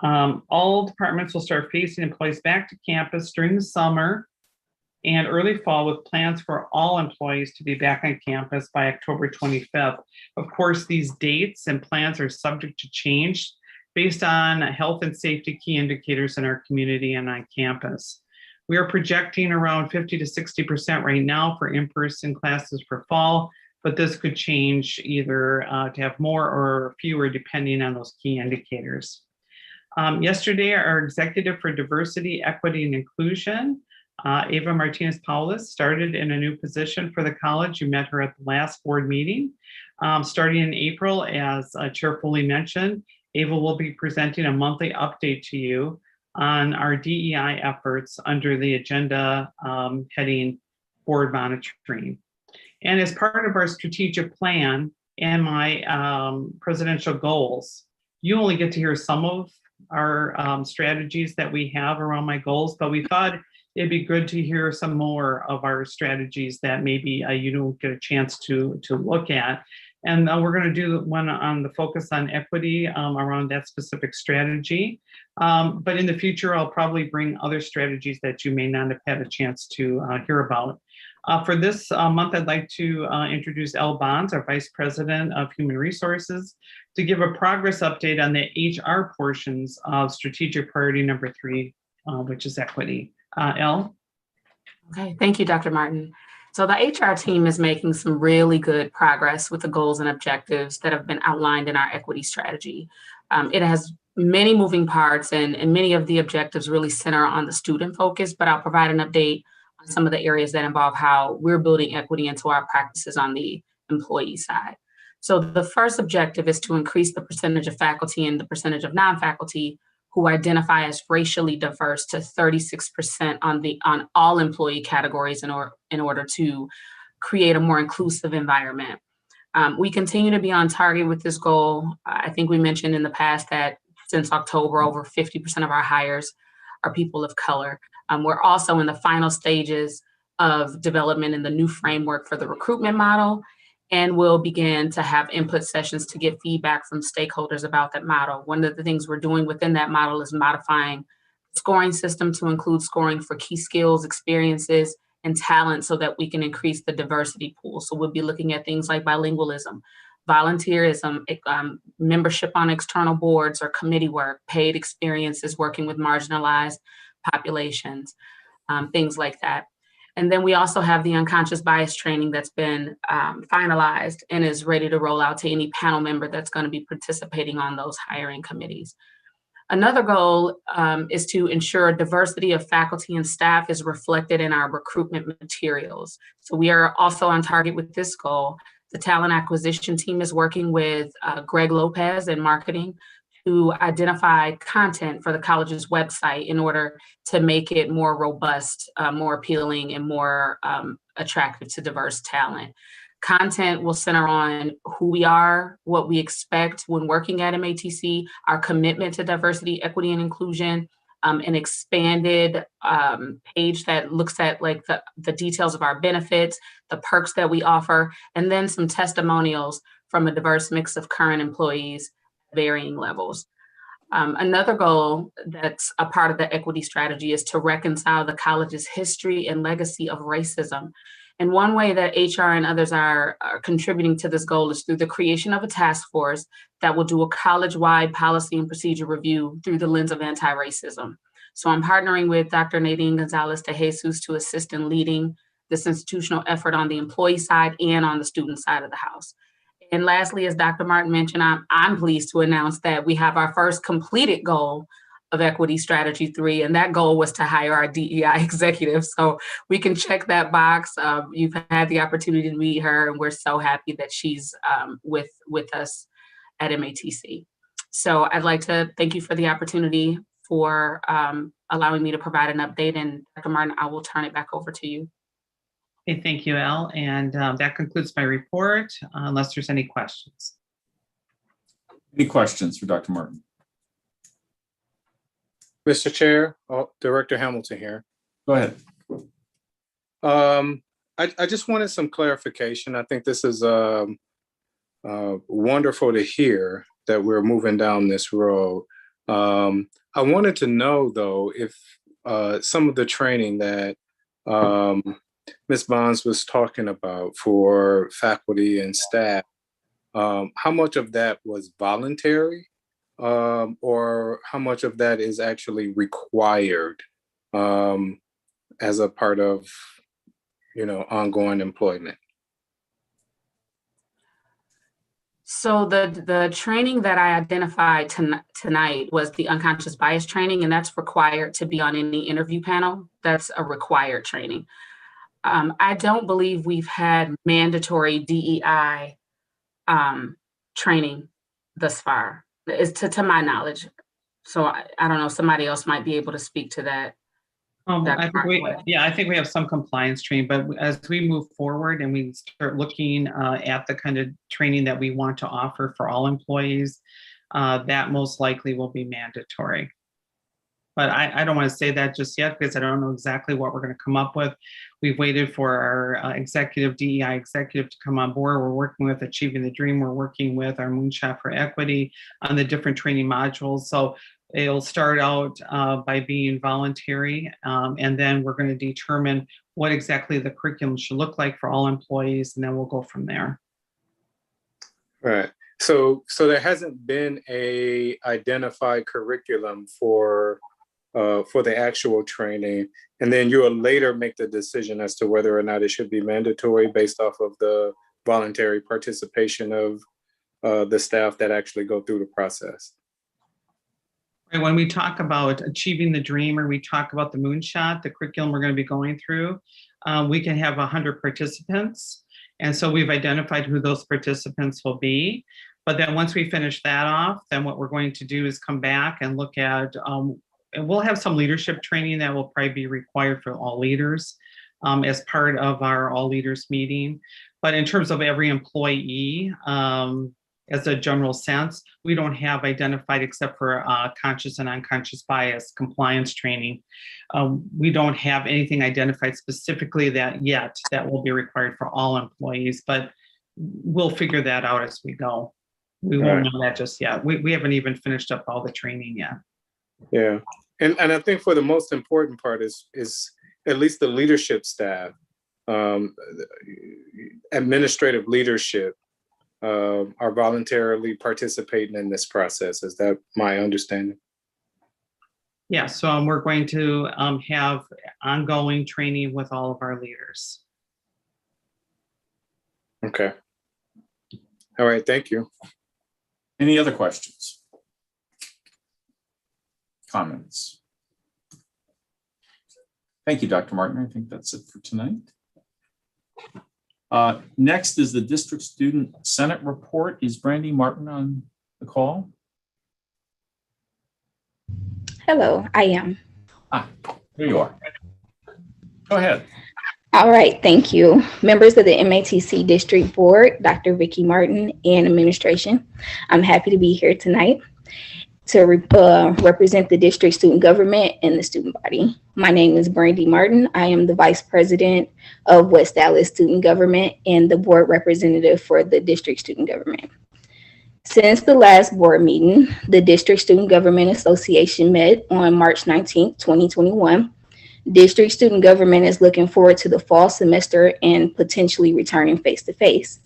All departments will start phasing employees back to campus during the summer and early fall with plans for all employees to be back on campus by October 25th. Of course, these dates and plans are subject to change based on health and safety key indicators in our community and on campus. We are projecting around 50 to 60% right now for in-person classes for fall, but this could change either to have more or fewer depending on those key indicators. Yesterday, our executive for diversity, equity, and inclusion, Ava Martinez-Paulus, started in a new position for the college. You met her at the last board meeting. Starting in April, as Chair Foley mentioned, Ava will be presenting a monthly update to you on our DEI efforts under the agenda heading board monitoring. And as part of our strategic plan and my presidential goals, you only get to hear some of our strategies that we have around my goals, but we thought it'd be good to hear some more of our strategies that maybe you don't get a chance to look at. And we're going to do one on the focus on equity around that specific strategy. But in the future, I'll probably bring other strategies that you may not have had a chance to hear about. For this month, I'd like to introduce Elle Bonds, our Vice President of Human Resources, to give a progress update on the HR portions of strategic priority number 3, which is equity. Elle? Okay, thank you, Dr. Martin. So the HR team is making some really good progress with the goals and objectives that have been outlined in our equity strategy. It has many moving parts and many of the objectives really center on the student focus, but I'll provide an update on some of the areas that involve how we're building equity into our practices on the employee side. So the first objective is to increase the percentage of faculty and the percentage of non-faculty who identify as racially diverse to 36% on all employee categories in order to create a more inclusive environment. We continue to be on target with this goal. I think we mentioned in the past that since October, over 50% of our hires are people of color. We're also in the final stages of development in the new framework for the recruitment model, and we'll begin to have input sessions to get feedback from stakeholders about that model. One of the things we're doing within that model is modifying the scoring system to include scoring for key skills, experiences, and talent so that we can increase the diversity pool. So we'll be looking at things like bilingualism, volunteerism, membership on external boards or committee work, paid experiences working with marginalized populations, things like that. And then we also have the unconscious bias training that's been finalized and is ready to roll out to any panel member that's going to be participating on those hiring committees. Another goal is to ensure diversity of faculty and staff is reflected in our recruitment materials. So we are also on target with this goal. The talent acquisition team is working with Greg Lopez in marketing to identify content for the college's website in order to make it more robust, more appealing, and more attractive to diverse talent. Content will center on who we are, what we expect when working at MATC, our commitment to diversity, equity, and inclusion, an expanded page that looks at like the details of our benefits, the perks that we offer, and then some testimonials from a diverse mix of current employees at varying levels. Another goal that's a part of the equity strategy is to reconcile the college's history and legacy of racism. And one way that HR and others are contributing to this goal is through the creation of a task force that will do a college-wide policy and procedure review through the lens of anti-racism. So I'm partnering with Dr. Nadine Gonzalez de Jesus to assist in leading this institutional effort on the employee side and on the student side of the house. And lastly, as Dr. Martin mentioned, I'm pleased to announce that we have our first completed goal of Equity Strategy 3, and that goal was to hire our DEI executive. So we can check that box. You've had the opportunity to meet her, and we're so happy that she's with us at MATC. So I'd like to thank you for the opportunity for allowing me to provide an update. And Dr. Martin, I will turn it back over to you. Okay, thank you, Elle. And that concludes my report, unless there's any questions. Any questions for Dr. Martin? Mr. Chair, Director Hamilton here. Go ahead. I just wanted some clarification. I think this is wonderful to hear that we're moving down this road. I wanted to know, though, if some of the training that Ms. Bonds was talking about for faculty and staff, how much of that was voluntary, or how much of that is actually required as a part of, ongoing employment? So the training that I identified tonight was the unconscious bias training, and that's required to be on any interview panel. That's a required training. I don't believe we've had mandatory DEI training thus far, is to my knowledge. So I don't know, somebody else might be able to speak to that. I think we have some compliance training, but as we move forward and we start looking at the kind of training that we want to offer for all employees, that most likely will be mandatory. But I don't want to say that just yet because I don't know exactly what we're going to come up with. We've waited for our DEI executive to come on board. We're working with Achieving the Dream. We're working with our Moonshot for Equity on the different training modules. So it'll start out by being voluntary, and then we're going to determine what exactly the curriculum should look like for all employees, and then we'll go from there. Right. So there hasn't been a identified curriculum for the actual training, and then you'll later make the decision as to whether or not it should be mandatory based off of the voluntary participation of the staff that actually go through the process. And when we talk about Achieving the Dream, or we talk about the Moonshot, the curriculum we're going to be going through, we can have 100 participants. And so we've identified who those participants will be. But then once we finish that off, then what we're going to do is come back and look at, and we'll have some leadership training that will probably be required for all leaders as part of our all leaders meeting. But in terms of every employee, as a general sense, we don't have identified, except for conscious and unconscious bias compliance training. We don't have anything identified specifically that will be required for all employees, but we'll figure that out as we go. We won't know that just yet. We haven't even finished up all the training yet. Yeah, and I think for the most important part is at least the leadership staff, administrative leadership, are voluntarily participating in this process. Is that my understanding? Yeah, so we're going to have ongoing training with all of our leaders. Okay. All right, thank you. Any other questions? Comments? Thank you, Dr. Martin. I think that's it for tonight. Next is the District Student Senate report. Is Brandy Martin on the call? Hello, I am. There you are. Go ahead. All right, thank you. Members of the MATC District Board, Dr. Vicki Martin, and administration, I'm happy to be here tonight to represent the district student government and the student body. My name is Brandy Martin. I am the Vice President of West Dallas Student Government and the board representative for the district student government. Since the last board meeting, the District Student Government Association met on March 19, 2021. District student government is looking forward to the fall semester and potentially returning face-to-face.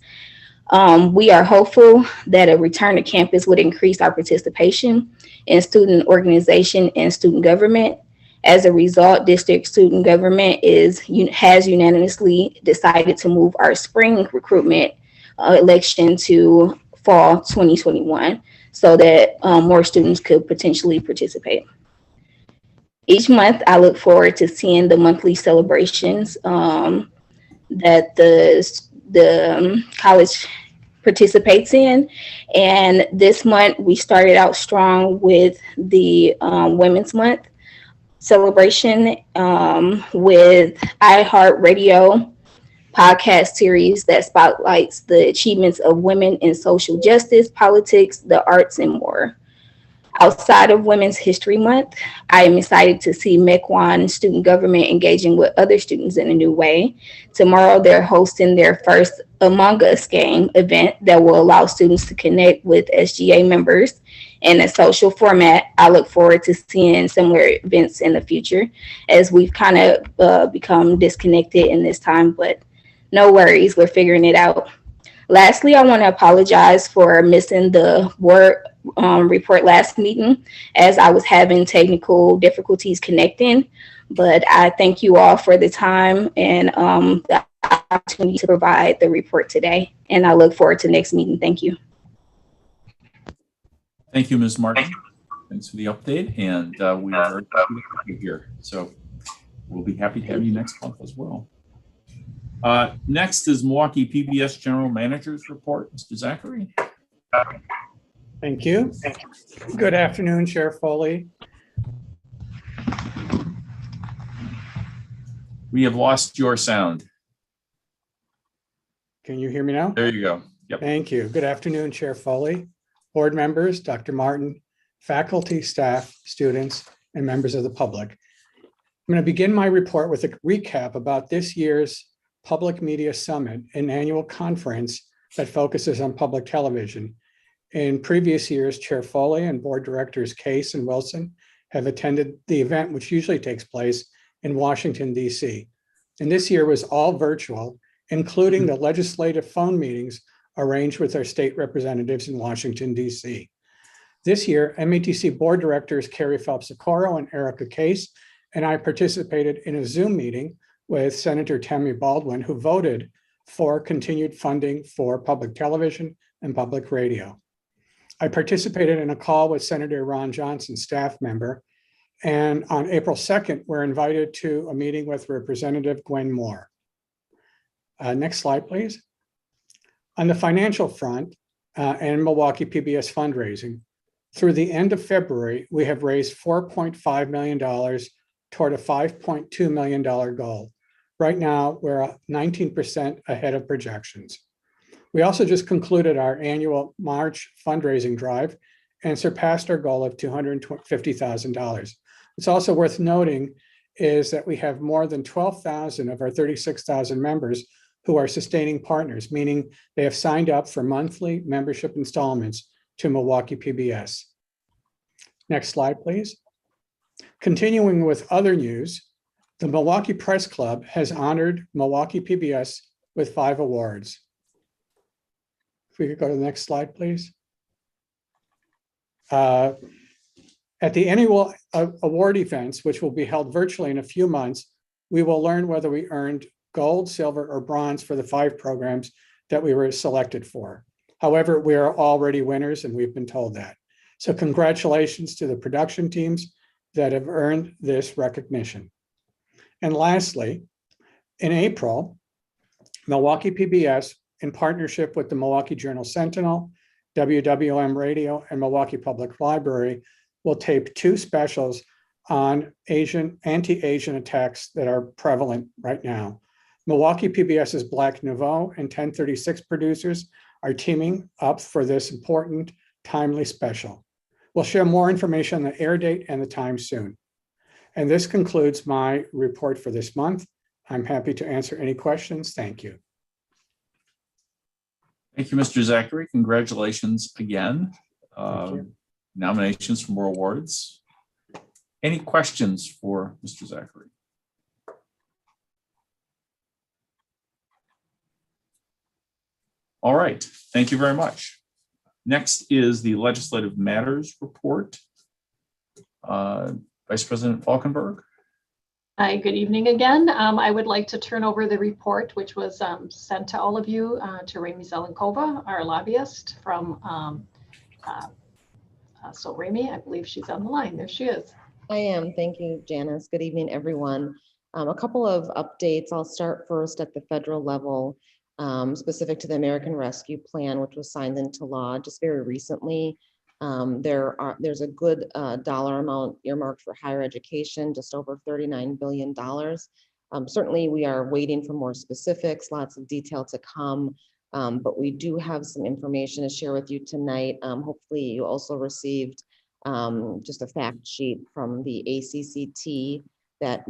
We are hopeful that a return to campus would increase our participation in student organization and student government, As a result, district student government has unanimously decided to move our spring recruitment election to fall 2021 so that more students could potentially participate. Each month, I look forward to seeing the monthly celebrations that the college participates in. And this month, we started out strong with the Women's Month celebration with iHeartRadio podcast series that spotlights the achievements of women in social justice, politics, the arts, and more. Outside of Women's History Month, I am excited to see Mequon student government engaging with other students in a new way. Tomorrow, they're hosting their first Among Us game event that will allow students to connect with SGA members in a social format. I look forward to seeing similar events in the future as we've kind of become disconnected in this time, but no worries, we're figuring it out. Lastly, I want to apologize for missing the board report last meeting as I was having technical difficulties connecting, but I thank you all for the time and the opportunity to provide the report today, and I look forward to next meeting. Thank you. Thank you, Ms. Martin. Thanks for the update, and we are very happy to have you here. So we'll be happy to have you next month as well. Next is Milwaukee PBS General Manager's Report. Mr. Zachary. Thank you. Good afternoon, Chair Foley. We have lost your sound. Can you hear me now? There you go. Yep. Thank you. Good afternoon, Chair Foley, board members, Dr. Martin, faculty, staff, students, and members of the public. I'm going to begin my report with a recap about this year's Public Media Summit, an annual conference that focuses on public television. In previous years, Chair Foley and board directors Case and Wilson have attended the event, which usually takes place in Washington, D.C. And this year was all virtual, including the legislative phone meetings arranged with our state representatives in Washington, D.C. This year, MATC board directors Carrie Phelps-Socorro and Erica Case and I participated in a Zoom meeting with Senator Tammy Baldwin, who voted for continued funding for public television and public radio. I participated in a call with Senator Ron Johnson, staff member, and on April 2nd, we're invited to a meeting with Representative Gwen Moore. Next slide, please. On the financial front and Milwaukee PBS fundraising, through the end of February, we have raised $4.5 million toward a $5.2 million goal. Right now, we're 19% ahead of projections. We also just concluded our annual March fundraising drive and surpassed our goal of $250,000. It's also worth noting is that we have more than 12,000 of our 36,000 members who are sustaining partners, meaning they have signed up for monthly membership installments to Milwaukee PBS. Next slide, please. Continuing with other news, the Milwaukee Press Club has honored Milwaukee PBS with 5 awards. If we could go to the next slide, please. At the annual award events, which will be held virtually in a few months, we will learn whether we earned gold, silver, or bronze for the 5 programs that we were selected for. However, we are already winners, and we've been told that. So congratulations to the production teams that have earned this recognition. And lastly, in April, Milwaukee PBS, in partnership with the Milwaukee Journal Sentinel, WWM Radio, and Milwaukee Public Library, will tape 2 specials on anti-Asian attacks that are prevalent right now. Milwaukee PBS's Black Nouveau and 1036 producers are teaming up for this important, timely special. We'll share more information on the air date and the time soon. And this concludes my report for this month. I'm happy to answer any questions. Thank you. Thank you, Mr. Zachary. Congratulations again. Nominations for more awards. Any questions for Mr. Zachary? All right, thank you very much. Next is the Legislative Matters Report. Vice President Falkenberg. Hi, good evening again. I would like to turn over the report, which was sent to all of you, to Rami Zelenkova, our lobbyist from so Rami, I believe she's on the line. There she is. I am. Thank you, Janice. Good evening, everyone. A couple of updates. I'll start first at the federal level, specific to the American Rescue Plan, which was signed into law just very recently. There's a good dollar amount earmarked for higher education, just over $39 billion. Certainly, we are waiting for more specifics, lots of detail to come, but we do have some information to share with you tonight. Hopefully, you also received just a fact sheet from the ACCT that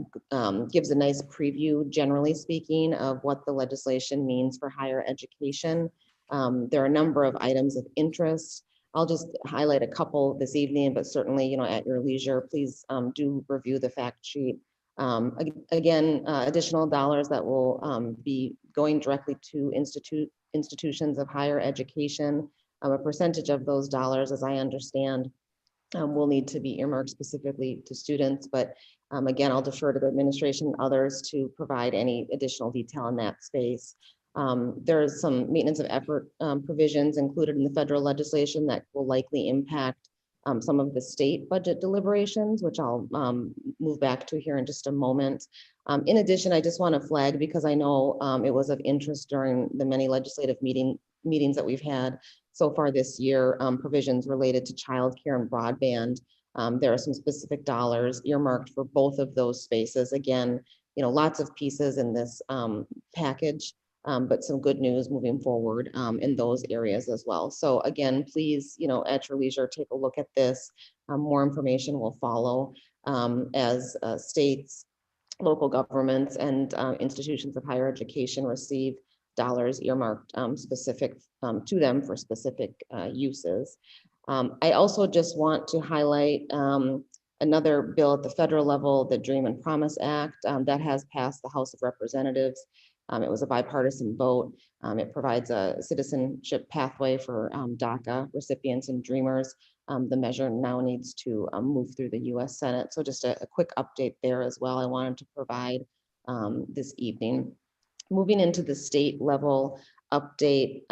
gives a nice preview, generally speaking, of what the legislation means for higher education. There are a number of items of interest. I'll just highlight a couple this evening, but certainly, at your leisure, please do review the fact sheet. Again, additional dollars that will be going directly to institutions of higher education. A percentage of those dollars, as I understand, will need to be earmarked specifically to students, but again, I'll defer to the administration and others to provide any additional detail in that space. There's some maintenance of effort provisions included in the federal legislation that will likely impact some of the state budget deliberations, which I'll move back to here in just a moment. In addition, I just want to flag, because I know it was of interest during the many legislative meetings that we've had so far this year, provisions related to childcare and broadband. There are some specific dollars earmarked for both of those spaces. Again, lots of pieces in this package, but some good news moving forward in those areas as well. So again, please, at your leisure, take a look at this. More information will follow as states, local governments, and institutions of higher education receive dollars earmarked specific to them for specific uses. I also just want to highlight another bill at the federal level, the Dream and Promise Act, that has passed the House of Representatives. It was a bipartisan vote. It provides a citizenship pathway for DACA recipients and dreamers. The measure now needs to move through the US Senate. So just a quick update there as well I wanted to provide this evening. Moving into the state level update,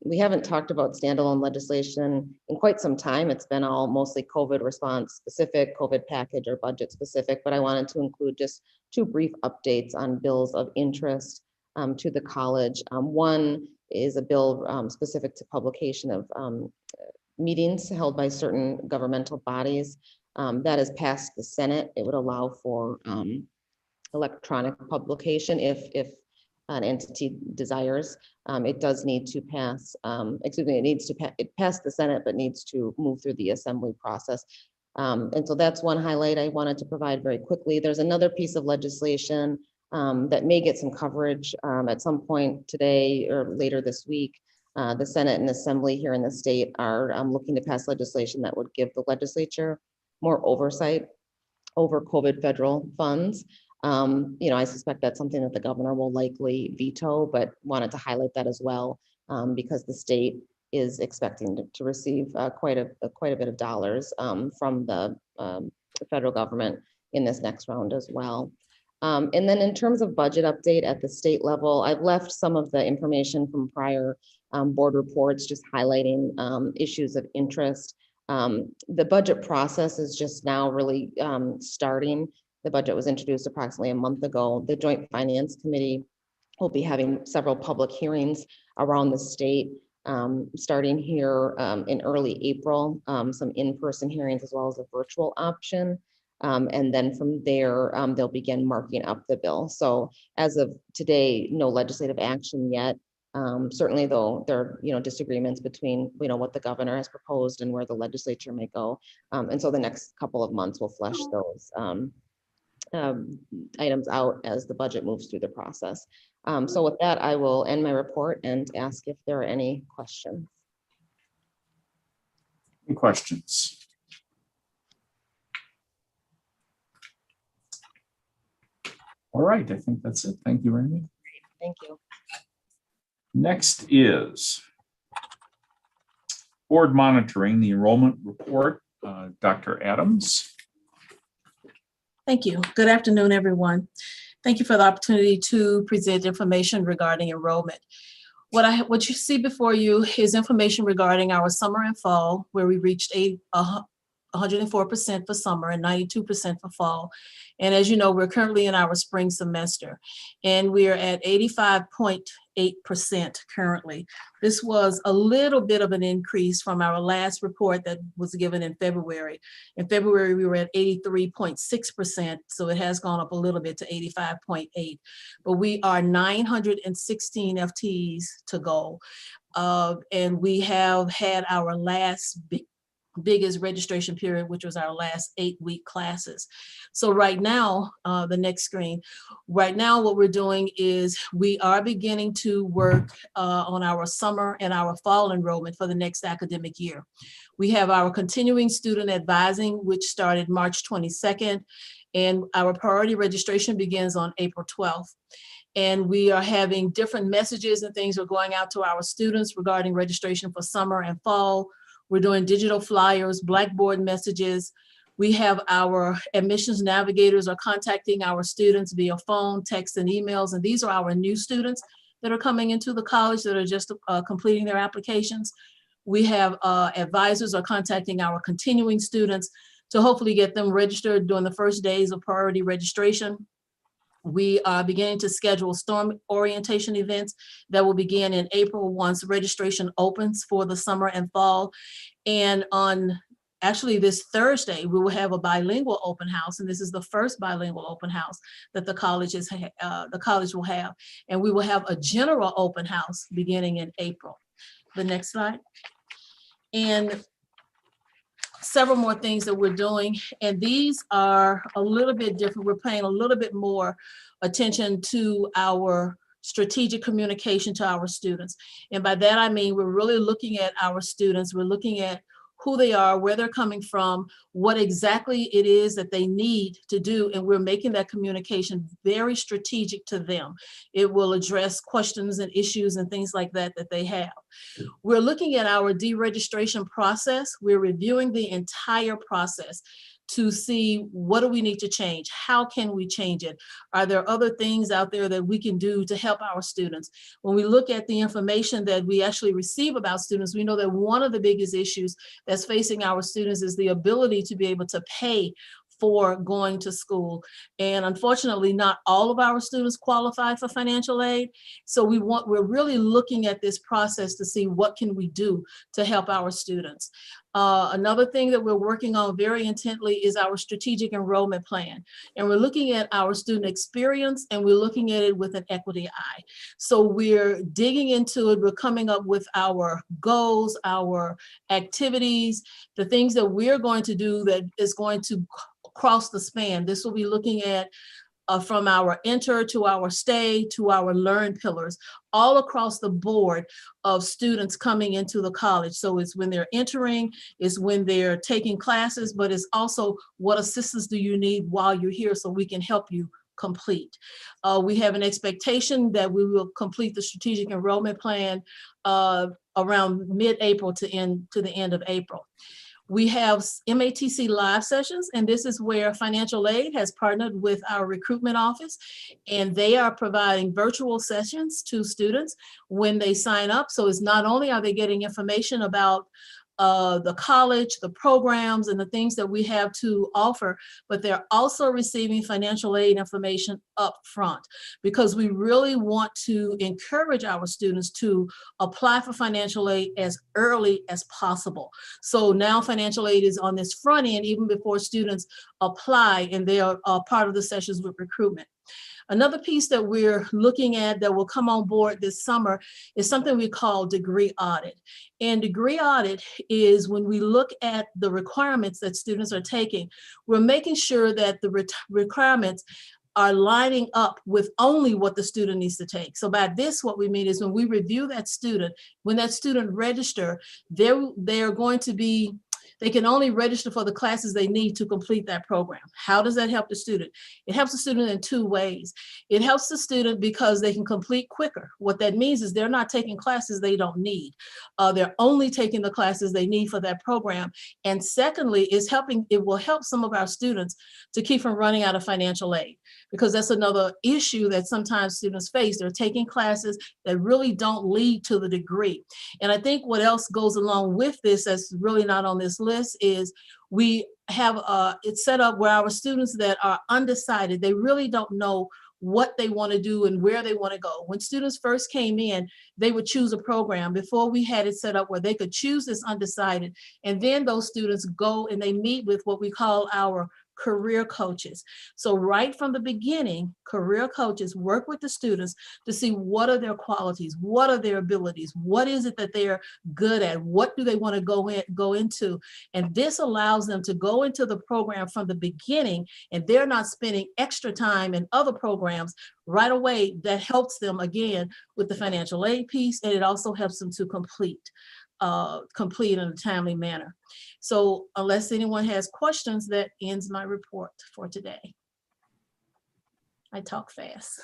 we haven't talked about standalone legislation in quite some time. It's been all mostly COVID response specific, COVID package or budget specific, but I wanted to include just two brief updates on bills of interest to the college. One is a bill specific to publication of meetings held by certain governmental bodies. That has passed the Senate. It would allow for electronic publication if an entity desires. It does need to pass, it passed the Senate, but needs to move through the assembly process. And so that's one highlight I wanted to provide very quickly. There's another piece of legislation that may get some coverage at some point today or later this week. The Senate and Assembly here in the state are looking to pass legislation that would give the legislature more oversight over COVID federal funds. I suspect that's something that the governor will likely veto, but wanted to highlight that as well because the state is expecting to receive quite a bit of dollars from the federal government in this next round as well. And then in terms of budget update at the state level, I've left some of the information from prior board reports, just highlighting issues of interest. The budget process is just now really starting. The budget was introduced approximately a month ago. The Joint Finance Committee will be having several public hearings around the state, starting here in early April, some in-person hearings as well as a virtual option. And then from there, they'll begin marking up the bill. So as of today, no legislative action yet. Certainly though, there are disagreements between what the governor has proposed and where the legislature may go. And so the next couple of months will flesh those items out as the budget moves through the process. So with that, I will end my report and ask if there are any questions. Any questions? All right, I think that's it. Thank you, Rami. Thank you. Next is board monitoring, the enrollment report. Dr. Adams. Thank you. Good afternoon, everyone. Thank you for the opportunity to present information regarding enrollment. What you see before you is information regarding our summer and fall, where we reached 104% for summer and 92% for fall. And as you know, we're currently in our spring semester, and we are at 85.8% currently. This was a little bit of an increase from our last report that was given in February. In February, we were at 83.6%, so it has gone up a little bit to 85.8. But we are 916 FTEs to go. And we have had our last biggest registration period, which was our last 8-week classes. So right now, the next screen, right now what we're doing is we are beginning to work on our summer and our fall enrollment for the next academic year. We have our continuing student advising, which started March 22nd, and our priority registration begins on April 12th. And we are having different messages and things are going out to our students regarding registration for summer and fall. We're doing digital flyers, Blackboard messages. We have our admissions navigators are contacting our students via phone, text, and emails. And these are our new students that are coming into the college that are just completing their applications. We have advisors are contacting our continuing students to hopefully get them registered during the first days of priority registration. We are beginning to schedule storm orientation events that will begin in April once registration opens for the summer and fall. And on actually this Thursday, we will have a bilingual open house, and this is the first bilingual open house that the college will have. And we will have a general open house beginning in April. The next slide. And several more things that we're doing, and these are a little bit different. We're paying a little bit more attention to our strategic communication to our students. And by that, I mean, we're really looking at our students. We're looking at who they are, where they're coming from, what exactly it is that they need to do, and we're making that communication very strategic to them. It will address questions and issues and things like that that they have. We're looking at our deregistration process. We're reviewing the entire process to see what do we need to change? How can we change it? Are there other things out there that we can do to help our students? When we look at the information that we actually receive about students, we know that one of the biggest issues that's facing our students is the ability to be able to pay for going to school. And unfortunately, not all of our students qualify for financial aid. So we're really looking at this process to see what can we do to help our students. Another thing that we're working on very intently is our strategic enrollment plan. And we're looking at our student experience and we're looking at it with an equity eye. So we're digging into it. We're coming up with our goals, our activities, the things that we're going to do that is going to cross the span. This will be looking at from our enter to our stay to our learn pillars, all across the board of students coming into the college. So it's when they're entering, it's when they're taking classes, but it's also what assistance do you need while you're here so we can help you complete. We have an expectation that we will complete the strategic enrollment plan around mid-April to the end of April. We have MATC live sessions, and this is where financial aid has partnered with our recruitment office, and they are providing virtual sessions to students when they sign up. So it's not only are they getting information about the college, the programs, and the things that we have to offer, but they're also receiving financial aid information up front because we really want to encourage our students to apply for financial aid as early as possible. So now financial aid is on this front end even before students apply, and they are part of the sessions with recruitment. Another piece that we're looking at that will come on board this summer is something we call degree audit. And degree audit is when we look at the requirements that students are taking, we're making sure that the requirements are lining up with only what the student needs to take. So by this, what we mean is when we review that student, when that student register, they're going to be They can only register for the classes they need to complete that program. How does that help the student? It helps the student in two ways. It helps the student because they can complete quicker. What that means is they're not taking classes they don't need. They're only taking the classes they need for that program. And secondly, it will help some of our students to keep from running out of financial aid, because that's another issue that sometimes students face. They're taking classes that really don't lead to the degree. And I think what else goes along with this that's really not on this list is we have it's set up where our students that are undecided, they really don't know what they want to do and where they want to go. When students first came in, they would choose a program. Before, we had it set up where they could choose this undecided, and then those students go and they meet with what we call our career coaches. So right from the beginning, career coaches work with the students to see what are their qualities, what are their abilities, what is it that they're good at, what do they want to go into. And this allows them to go into the program from the beginning, and they're not spending extra time in other programs right away. That helps them again with the financial aid piece, and it also helps them to complete in a timely manner. So unless anyone has questions, that ends my report for today. I talk fast.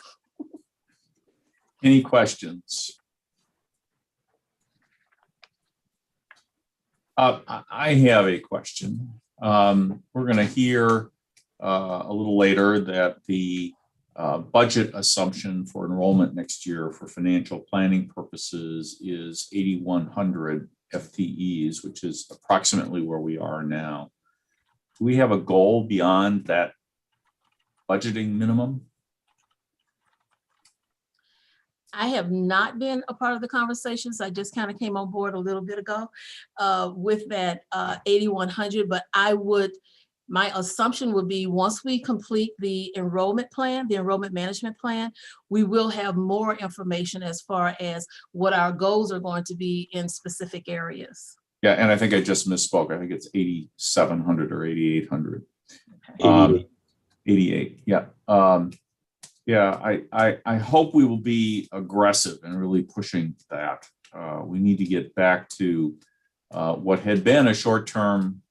Any questions? I have a question. We're going to hear a little later that the budget assumption for enrollment next year for financial planning purposes is 8,100 FTEs, which is approximately where we are now. Do we have a goal beyond that budgeting minimum? I have not been a part of the conversations. I just kind of came on board a little bit ago with that 8,100, but my assumption would be once we complete the enrollment plan, the enrollment management plan, we will have more information as far as what our goals are going to be in specific areas. Yeah, and I think I just misspoke. I think it's 8,700 or 8,800. 88, yeah. Yeah, I hope we will be aggressive and really pushing that. We need to get back to what had been a short-term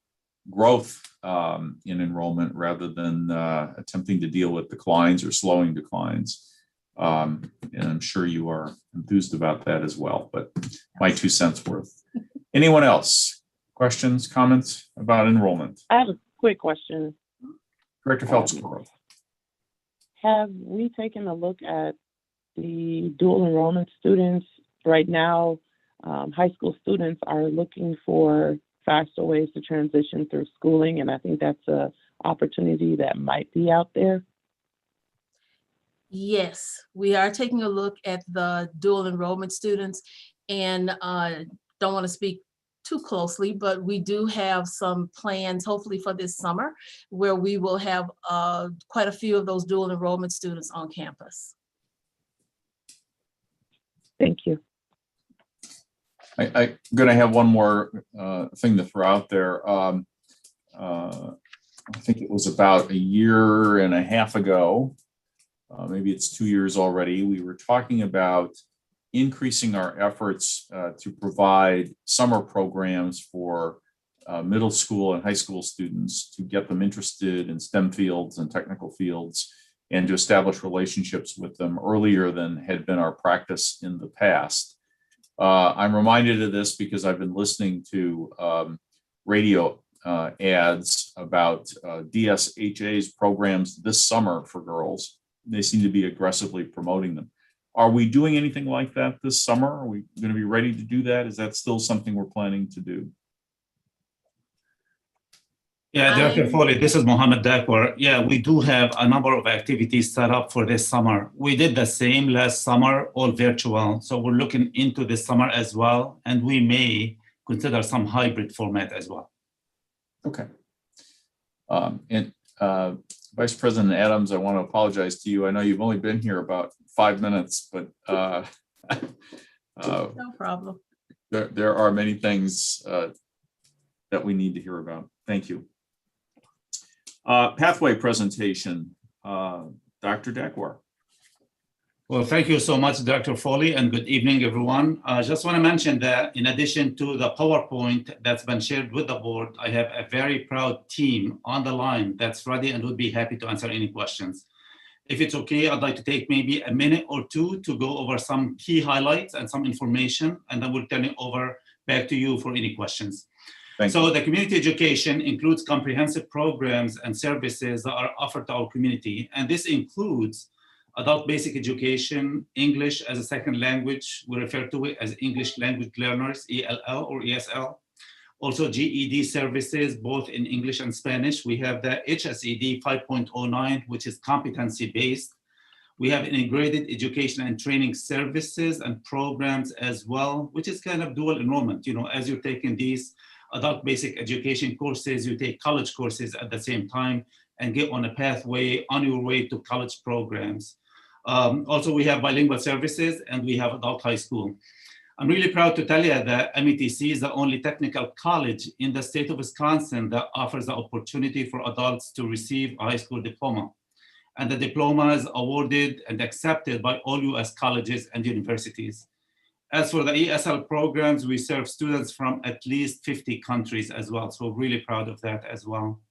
growth in enrollment rather than attempting to deal with declines or slowing declines. And I'm sure you are enthused about that as well, but my 2 cents worth. Anyone else? Questions, comments about enrollment? I have a quick question. Director Phelps. Have we taken a look at the dual enrollment students? Right now, high school students are looking for faster ways to transition through schooling, and I think that's an opportunity that might be out there. Yes, we are taking a look at the dual enrollment students, and don't want to speak too closely, but we do have some plans, hopefully for this summer, where we will have quite a few of those dual enrollment students on campus. Thank you. I'm going to have one more thing to throw out there. I think it was about 1.5 years ago, maybe it's 2 years already, we were talking about increasing our efforts to provide summer programs for middle school and high school students to get them interested in STEM fields and technical fields, and to establish relationships with them earlier than had been our practice in the past. I'm reminded of this because I've been listening to radio ads about DSHA's programs this summer for girls. They seem to be aggressively promoting them. Are we doing anything like that this summer? Are we going to be ready to do that? Is that still something we're planning to do? Yeah, Dr. Foley, this is Mohammed Dakwar. Yeah, we do have a number of activities set up for this summer. We did the same last summer, all virtual. So we're looking into this summer as well, and we may consider some hybrid format as well. Okay. And Vice President Adams, I want to apologize to you. I know you've only been here about 5 minutes, but No problem. There are many things that we need to hear about. Thank you. Pathway presentation, Dr. Dakwar. Well, thank you so much, Dr. Foley, and good evening, everyone. I just want to mention that in addition to the PowerPoint that's been shared with the board, I have a very proud team on the line that's ready and would be happy to answer any questions. If it's okay, I'd like to take maybe a minute or two to go over some key highlights and some information, and then we'll turn it over back to you for any questions. So the community education includes comprehensive programs and services that are offered to our community, and this includes adult basic education, English as a second language. We refer to it as English language learners, ELL or ESL. Also GED services, both in English and Spanish. We have the HSED 5.09, which is competency-based. We have integrated education and training services and programs as well, which is kind of dual enrollment. You know, as you're taking these adult basic education courses, you take college courses at the same time and get on a pathway on your way to college programs. Also, we have bilingual services and we have adult high school. I'm really proud to tell you that METC is the only technical college in the state of Wisconsin that offers the opportunity for adults to receive a high school diploma. And the diploma is awarded and accepted by all US colleges and universities. As for the ESL programs, we serve students from at least 50 countries as well. So really proud of that as well.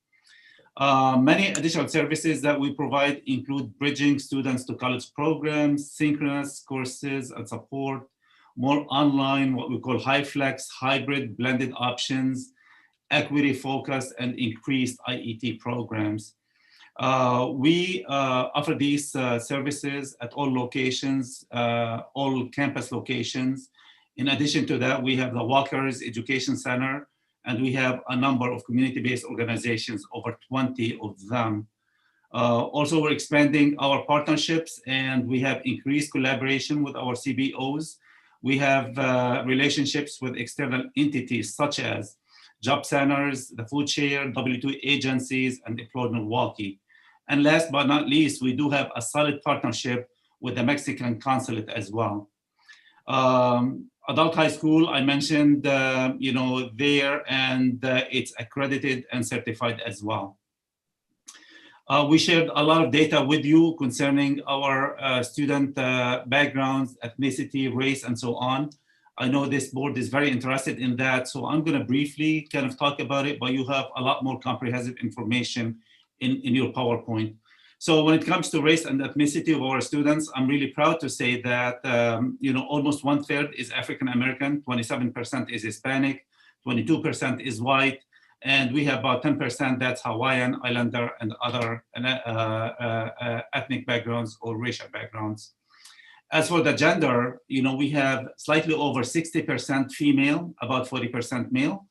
Many additional services that we provide include bridging students to college programs, synchronous courses and support, more online, what we call high flex, hybrid, blended options, equity focused and increased IET programs. We offer these services at all locations, all campus locations. In addition to that, we have the Walker's Education Center, and we have a number of community-based organizations, over 20 of them. Also, we're expanding our partnerships and we have increased collaboration with our CBOs. We have relationships with external entities such as job centers, the food share, W2 agencies, and Employed Milwaukee. And last but not least, we do have a solid partnership with the Mexican consulate as well. Adult high school, I mentioned, you know, there, and it's accredited and certified as well. We shared a lot of data with you concerning our student backgrounds, ethnicity, race, and so on. I know this board is very interested in that, so I'm going to briefly kind of talk about it, but you have a lot more comprehensive information in your PowerPoint. So when it comes to race and ethnicity of our students, I'm really proud to say that you know, almost 1/3 is African American, 27% is Hispanic, 22% is white, and we have about 10% that's Hawaiian, Islander, and other ethnic backgrounds or racial backgrounds. As for the gender, you know, we have slightly over 60% female, about 40% male.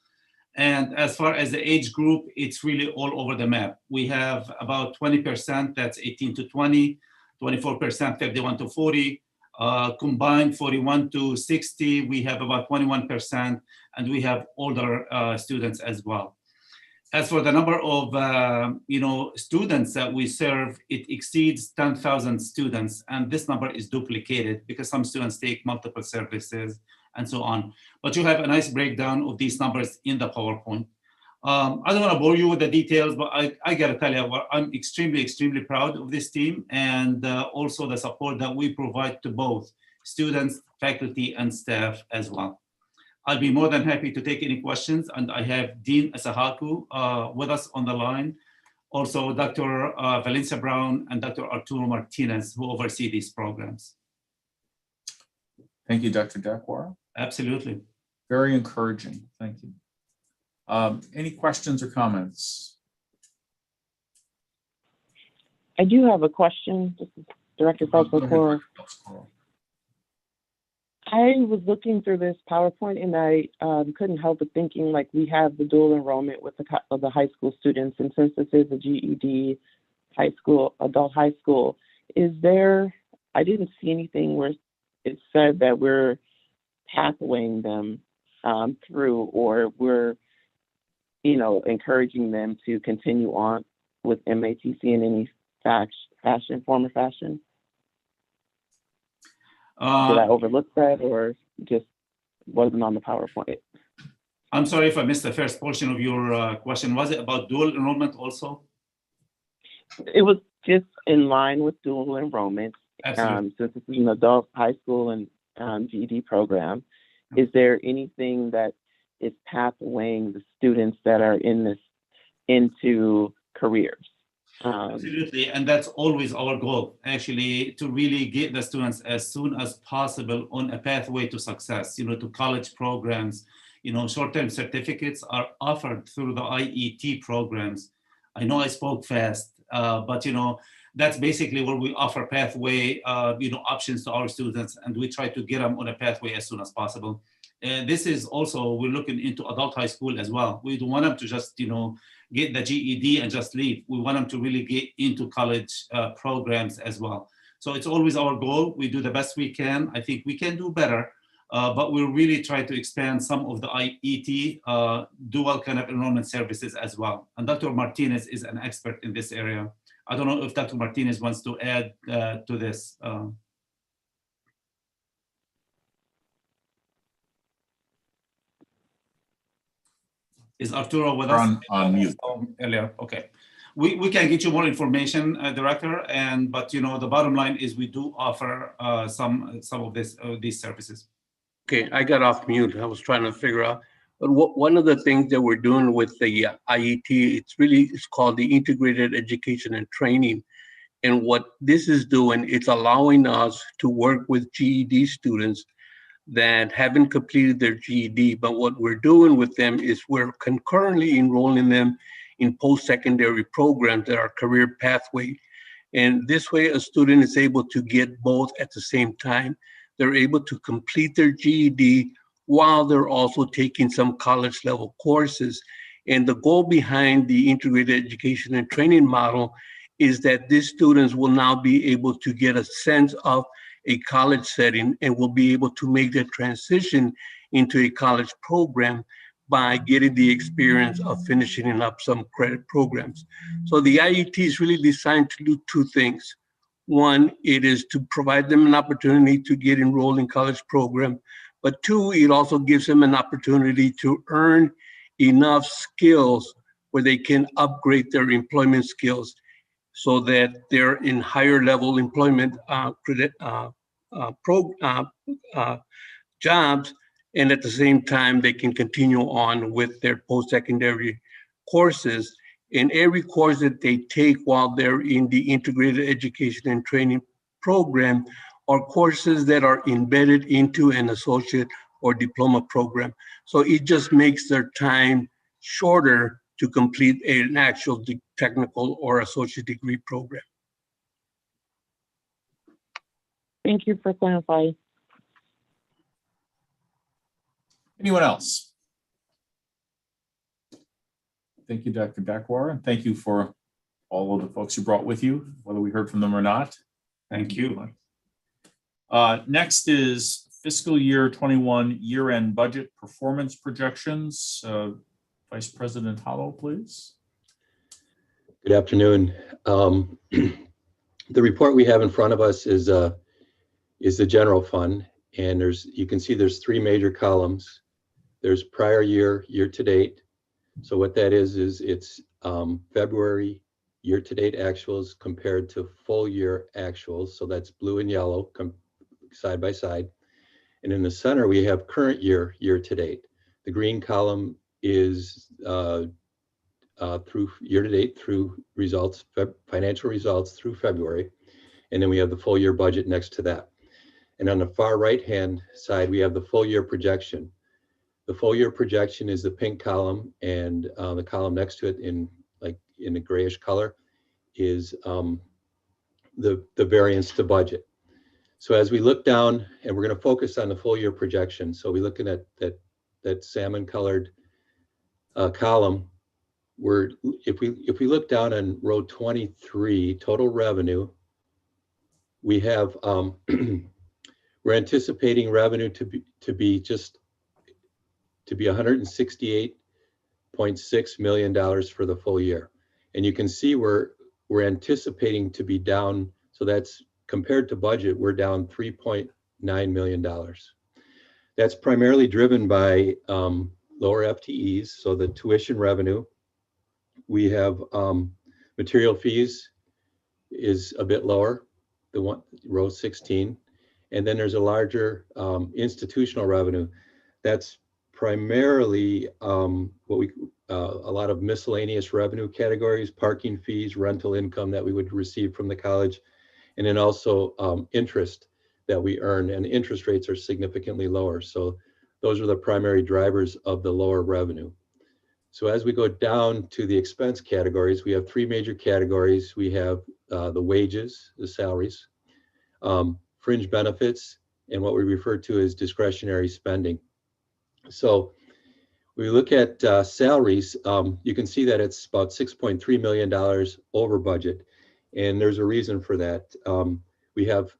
And as far as the age group, it's really all over the map. We have about 20% that's 18 to 20, 24% 31 to 40, combined 41 to 60, we have about 21%, and we have older students as well. As for the number of you know, students that we serve, it exceeds 10,000 students, and this number is duplicated because some students take multiple services and so on. But you have a nice breakdown of these numbers in the PowerPoint. I don't want to bore you with the details, but I got to tell you, I'm extremely, extremely proud of this team, and also the support that we provide to both students, faculty, and staff as well. I'll be more than happy to take any questions, and I have Dean Asahaku with us on the line. Also, Dr. Valencia Brown and Dr. Arturo Martinez, who oversee these programs. Thank you, Dr. Dakwar. Absolutely. Very encouraging. Thank you. Any questions or comments? I do have a question. This is Director Fiscal. I was looking through this PowerPoint and I couldn't help but thinking, like, we have the dual enrollment with the high school students, and since this is a GED high school, adult high school, is there, I didn't see anything where it said that we're pathwaying them through, or we're, you know, encouraging them to continue on with MATC in any form or fashion. Did I overlook that, or just wasn't on the PowerPoint? I'm sorry if I missed the first portion of your question. Was it about dual enrollment also? It was just in line with dual enrollment. Absolutely. Since this is an adult high school and GED program, is there anything that is pathwaying the students that are in this into careers? Absolutely, and that's always our goal, actually, to really get the students as soon as possible on a pathway to success, to college programs. Short-term certificates are offered through the IET programs. I know I spoke fast, but that's basically where we offer pathway, options to our students, and we try to get them on a pathway as soon as possible. This is also, we're looking into adult high school as well. We don't want them to just, get the GED and just leave. We want them to really get into college programs as well. So it's always our goal. We do the best we can. I think we can do better, but we'll really try to expand some of the IET dual kind of enrollment services as well. And Dr. Martinez is an expert in this area. I don't know if Dr. Martinez wants to add to this. Is Arturo with us? On mute. Earlier, okay. We can get you more information, Director, but the bottom line is we do offer some of these services. Okay, I got off mute. I was trying to figure out. But one of the things that we're doing with the IET, it's called the Integrated Education and Training. And what this is doing, it's allowing us to work with GED students that haven't completed their GED, but what we're doing with them is we're concurrently enrolling them in post-secondary programs that are career pathway. And this way a student is able to get both at the same time. They're able to complete their GED while they're also taking some college level courses. And the goal behind the integrated education and training model is that these students will now be able to get a sense of a college setting and will be able to make the transition into a college program by getting the experience of finishing up some credit programs. So the IET is really designed to do two things. One, it is to provide them an opportunity to get enrolled in college program, but two, it also gives them an opportunity to earn enough skills where they can upgrade their employment skills so that they're in higher level employment jobs, and at the same time, they can continue on with their post-secondary courses. And every course that they take while they're in the integrated education and training program are courses that are embedded into an associate or diploma program. So it just makes their time shorter to complete an actual technical or associate degree program. Thank you for clarifying. Anyone else? Thank you, Dr. Dakwar, and thank you for all of the folks you brought with you, whether we heard from them or not. Thank you. Next is fiscal year 21 year-end budget performance projections. Vice President Hollow, please. Good afternoon. The report we have in front of us is the general fund, and you can see there's three major columns. There's prior year, year to date. So what that is it's February year to date actuals compared to full year actuals. So that's blue and yellow side by side. And in the center, we have current year, year to date. The green column is through year to date through results, financial results through February. And then we have the full year budget next to that. And on the far right-hand side, we have the full year projection. The full year projection is the pink column, and the column next to it in the grayish color is the variance to budget. So as we look down, and we're going to focus on the full year projection. So we're looking at that salmon colored column. If we look down on row 23, total revenue, we have we're anticipating revenue to be $168.6 million for the full year. And you can see we're anticipating to be down. So that's compared to budget, we're down $3.9 million. That's primarily driven by lower FTEs. So the tuition revenue, we have material fees is a bit lower. the one row 16. And then there's a larger institutional revenue. That's primarily what we a lot of miscellaneous revenue categories, parking fees, rental income that we would receive from the college, and then also interest that we earn, and interest rates are significantly lower. So those are the primary drivers of the lower revenue. So as we go down to the expense categories, we have three major categories. We have the wages, the salaries, fringe benefits, and what we refer to as discretionary spending. So we look at salaries, you can see that it's about $6.3 million over budget. And there's a reason for that. We have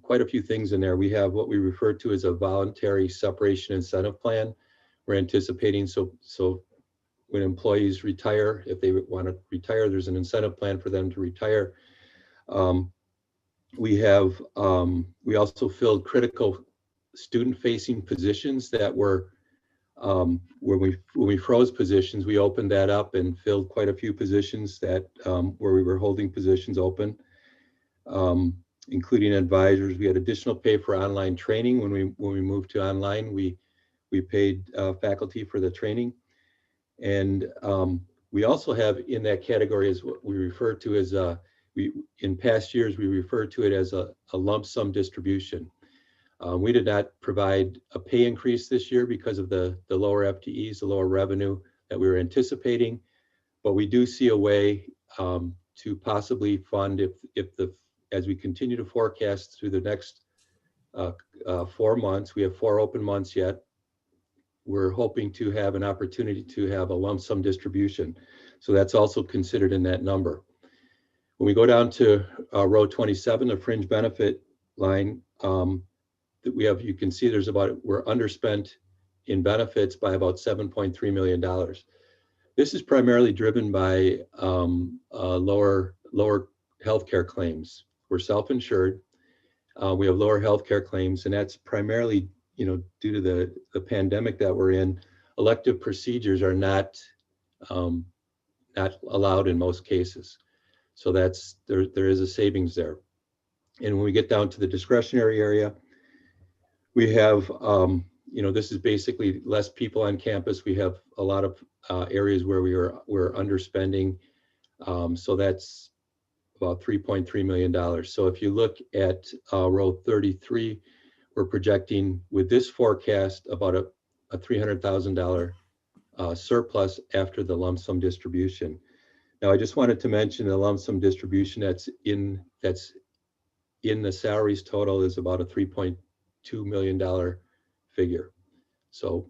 quite a few things in there. We have what we refer to as a voluntary separation incentive plan. We're anticipating, so when employees retire, if they want to retire, there's an incentive plan for them to retire. We also filled critical student-facing positions that were when we froze positions, we opened that up and filled quite a few positions that where we were holding positions open, including advisors. We had additional pay for online training. When we moved to online, we paid faculty for the training. And we also have in that category is what we refer to as in past years, we referred to it as a lump sum distribution. We did not provide a pay increase this year because of the lower FTEs, the lower revenue that we were anticipating, but we do see a way to possibly fund as we continue to forecast through the next 4 months. We have 4 open months yet. We're hoping to have an opportunity to have a lump sum distribution. So that's also considered in that number. When we go down to row 27, the fringe benefit line, that we have, you can see we're underspent in benefits by about $7.3 million. This is primarily driven by lower healthcare claims. We're self-insured. We have lower healthcare claims, and that's primarily, due to the pandemic that we're in. Elective procedures are not allowed in most cases. So there is a savings there. And when we get down to the discretionary area, we have, this is basically less people on campus. We have a lot of areas where we're underspending. So that's about $3.3 million. So if you look at row 33, we're projecting with this forecast about a $300,000 surplus after the lump sum distribution. Now, I just wanted to mention the lump sum distribution that's in the salaries total is about a $3.2 million figure. So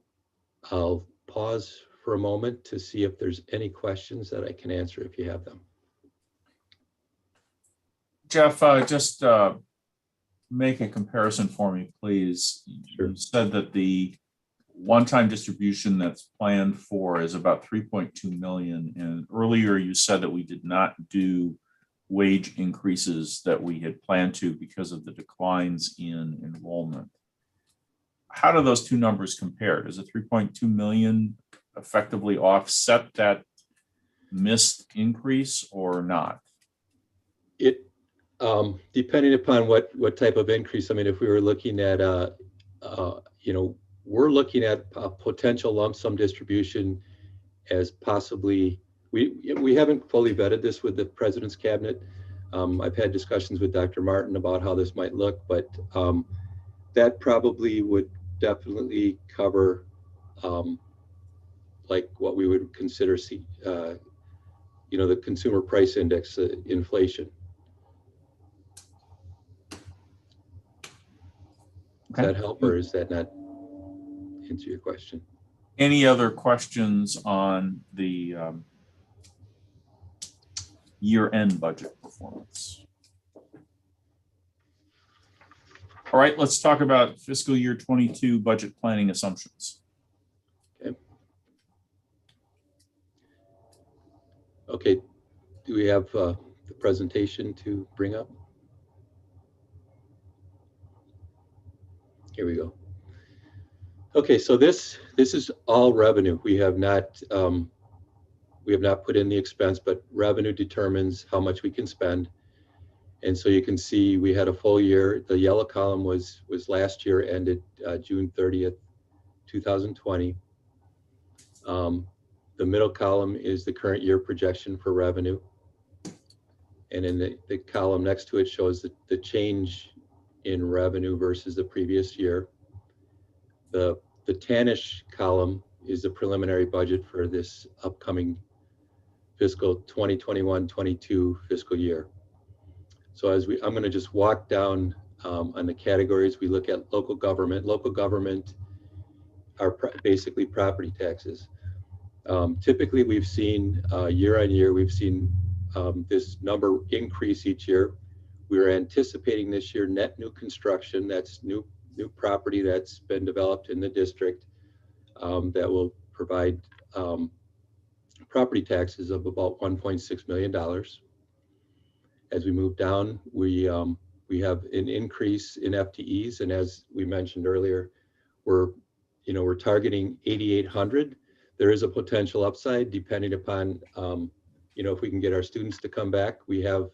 I'll pause for a moment to see if there's any questions that I can answer if you have them. Jeff, just make a comparison for me, please. Sure. You said that the one-time distribution that's planned for is about 3.2 million. And earlier you said that we did not do wage increases that we had planned to because of the declines in enrollment. How do those two numbers compare? Does the 3.2 million effectively offset that missed increase or not? It depending upon what type of increase. I mean, if we were looking at we're looking at a potential lump sum distribution as possibly, we haven't fully vetted this with the President's Cabinet. I've had discussions with Dr. Martin about how this might look, but that probably would definitely cover like what we would consider, the consumer price index, inflation. Does that help, or is that not answer your question? Any other questions on the year-end budget performance? All right, let's talk about fiscal year 22 budget planning assumptions. Okay, do we have the presentation to bring up? Here we go. Okay, so this is all revenue. We have not put in the expense, but revenue determines how much we can spend. And so you can see we had a full year. The yellow column was last year, ended June 30th, 2020. The middle column is the current year projection for revenue. And in the column next to it shows the change in revenue versus the previous year. The tannish column is the preliminary budget for this upcoming fiscal 2021-22 fiscal year. So I'm going to just walk down on the categories. We look at local government. Local government are basically property taxes. Typically, we've seen year on year, we've seen this number increase each year. We're anticipating this year net new construction, that's new property that's been developed in the district that will provide property taxes of about $1.6 million. As we move down, we have an increase in FTEs, and as we mentioned earlier, we're targeting 8,800. There is a potential upside depending upon if we can get our students to come back. We have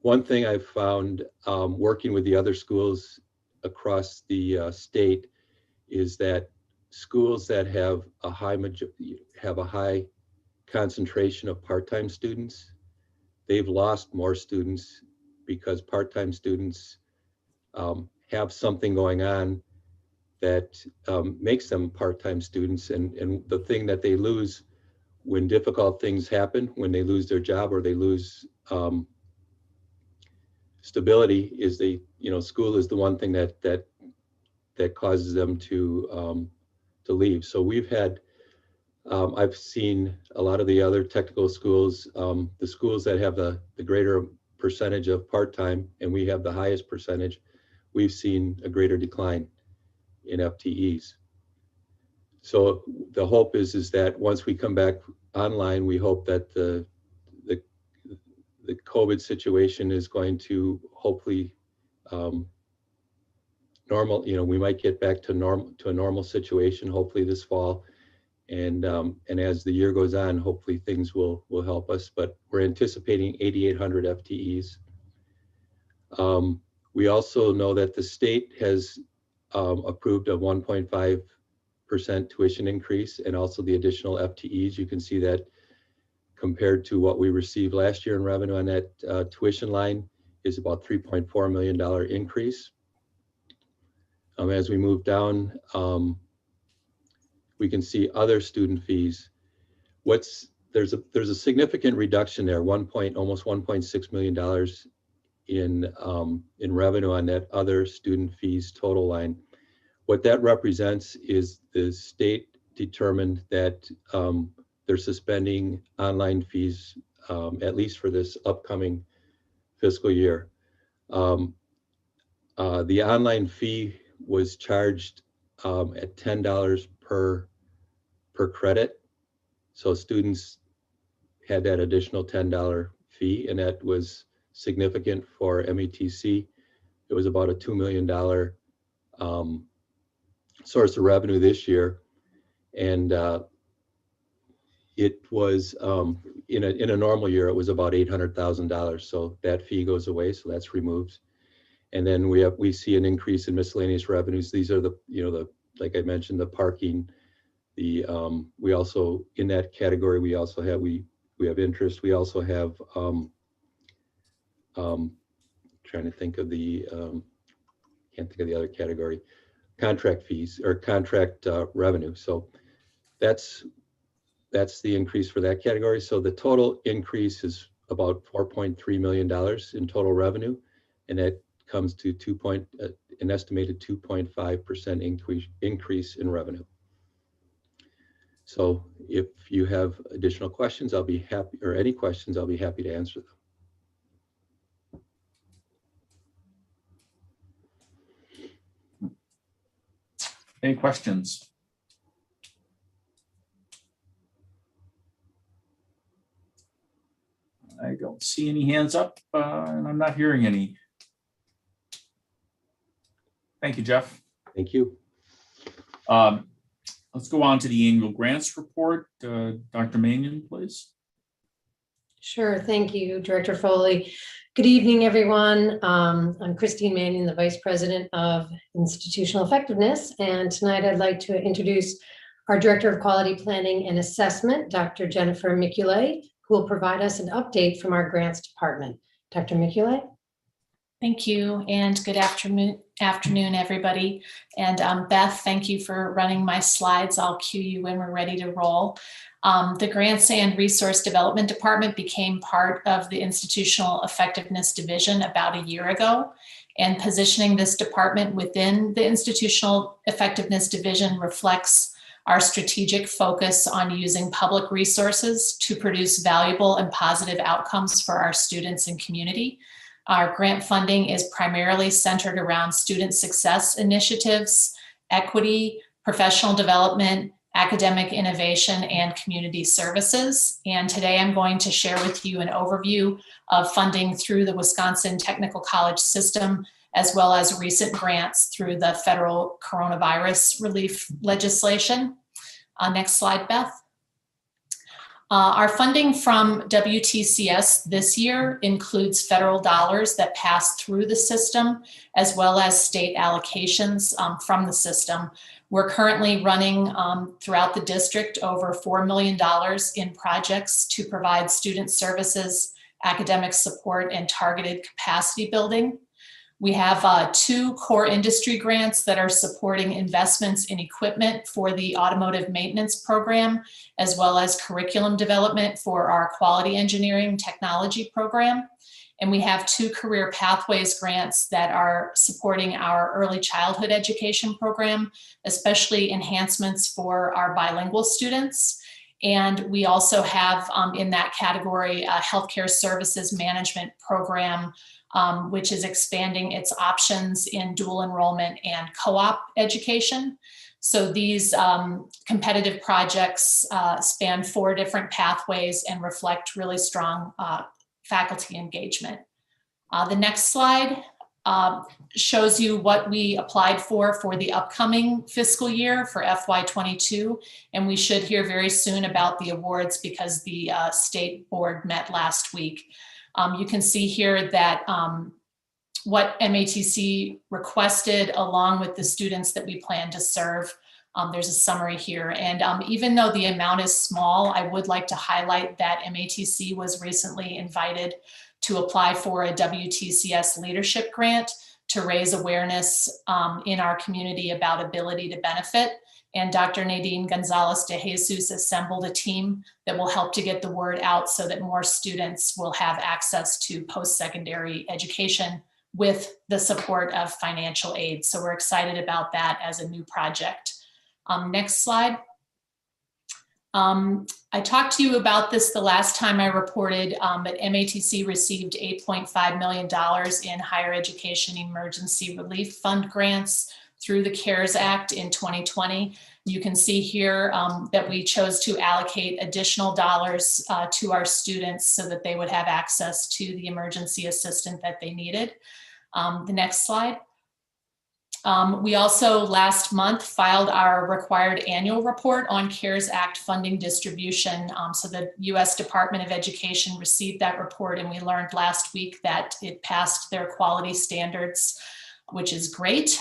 one thing I've found working with the other schools across the state is that schools that have a high concentration of part-time students, they've lost more students because part-time students have something going on that makes them part-time students. And the thing that they lose when difficult things happen, when they lose their job or they lose stability, is school is the one thing that causes them to leave. So we've had, I've seen a lot of the other technical schools, the schools that have the greater percentage of part-time, and we have the highest percentage, we've seen a greater decline in FTEs. So the hope is that once we come back online, we hope that the COVID situation is going to hopefully normal. We might get back to a normal situation hopefully this fall, and as the year goes on, hopefully things will help us. But we're anticipating 8,800 FTEs. We also know that the state has approved a 1.5% tuition increase, and also the additional FTEs. You can see that compared to what we received last year in revenue on that tuition line is about $3.4 million increase. As we move down, we can see other student fees. There's a significant reduction there, almost $1.6 million in revenue on that other student fees total line. What that represents is the state determined that they're suspending online fees, at least for this upcoming fiscal year. The online fee was charged at $10 per credit. So students had that additional $10 fee, and that was significant for METC. It was about a $2 million source of revenue this year. And it was, in a normal year, it was about $800,000. So that fee goes away, so that's removed. And then we see an increase in miscellaneous revenues. These are like I mentioned, the parking. We also, in that category, we also have we have interest. We also have trying to think of the can't think of the other category, contract fees or contract revenue. So that's the increase for that category. So the total increase is about $4.3 million in total revenue, and that comes to an estimated 2.5% increase in revenue. So if you have additional questions, I'll be happy, or any questions, I'll be happy to answer them. Any questions? I don't see any hands up, and I'm not hearing any. Thank you, Jeff. Thank you. Let's go on to the annual grants report. Dr. Mannion, please. Sure, thank you, Director Foley. Good evening, everyone. I'm Christine Manning, the Vice President of Institutional Effectiveness, and tonight I'd like to introduce our Director of Quality Planning and Assessment, Dr. Jennifer Micule, who will provide us an update from our Grants Department. Dr. Micule? Thank you, and good afternoon, everybody. And Beth, thank you for running my slides. I'll cue you when we're ready to roll. The Grandstand Resource Development Department became part of the Institutional Effectiveness Division about a year ago, and positioning this department within the Institutional Effectiveness Division reflects our strategic focus on using public resources to produce valuable and positive outcomes for our students and community. Our grant funding is primarily centered around student success initiatives, equity, professional development, academic innovation, and community services. And today I'm going to share with you an overview of funding through the Wisconsin Technical College system, as well as recent grants through the federal coronavirus relief legislation. Next slide, Beth. Our funding from WTCS this year includes federal dollars that pass through the system, as well as state allocations from the system. We're currently running throughout the district over $4 million in projects to provide student services, academic support, and targeted capacity building. We have 2 core industry grants that are supporting investments in equipment for the automotive maintenance program, as well as curriculum development for our quality engineering technology program. And we have 2 career pathways grants that are supporting our early childhood education program, especially enhancements for our bilingual students. And we also have in that category a healthcare services management program, which is expanding its options in dual enrollment and co-op education. So these competitive projects span 4 different pathways and reflect really strong faculty engagement. The next slide shows you what we applied for the upcoming fiscal year for FY22, and we should hear very soon about the awards because the state board met last week. You can see here that what MATC requested along with the students that we plan to serve. There's a summary here. And even though the amount is small, I would like to highlight that MATC was recently invited to apply for a WTCS leadership grant to raise awareness in our community about ability to benefit. And Dr. Nadine Gonzalez de Jesus assembled a team that will help to get the word out so that more students will have access to post-secondary education with the support of financial aid. So we're excited about that as a new project. Next slide. I talked to you about this the last time I reported, but MATC received $8.5 million in higher education emergency relief fund grants through the CARES Act in 2020. You can see here that we chose to allocate additional dollars to our students so that they would have access to the emergency assistance that they needed. The next slide. We also last month filed our required annual report on CARES Act funding distribution. So the US Department of Education received that report, and we learned last week that it passed their quality standards, which is great.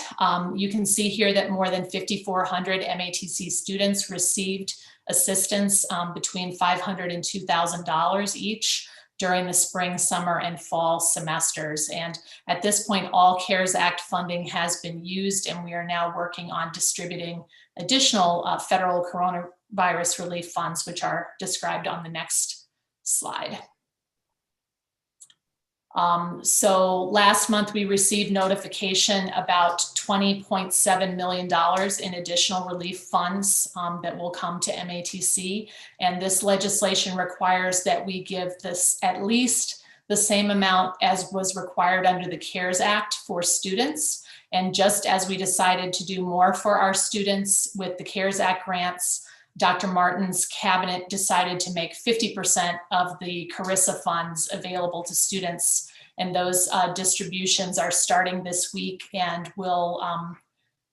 You can see here that more than 5,400 MATC students received assistance between $500 and $2,000 each during the spring, summer, and fall semesters. And at this point, all CARES Act funding has been used, and we are now working on distributing additional federal coronavirus relief funds, which are described on the next slide. So last month we received notification about $20.7 million in additional relief funds that will come to MATC. And this legislation requires that we give this at least the same amount as was required under the CARES Act for students. And just as we decided to do more for our students with the CARES Act grants, Dr. Martin's cabinet decided to make 50% of the CARISA funds available to students. And those distributions are starting this week and will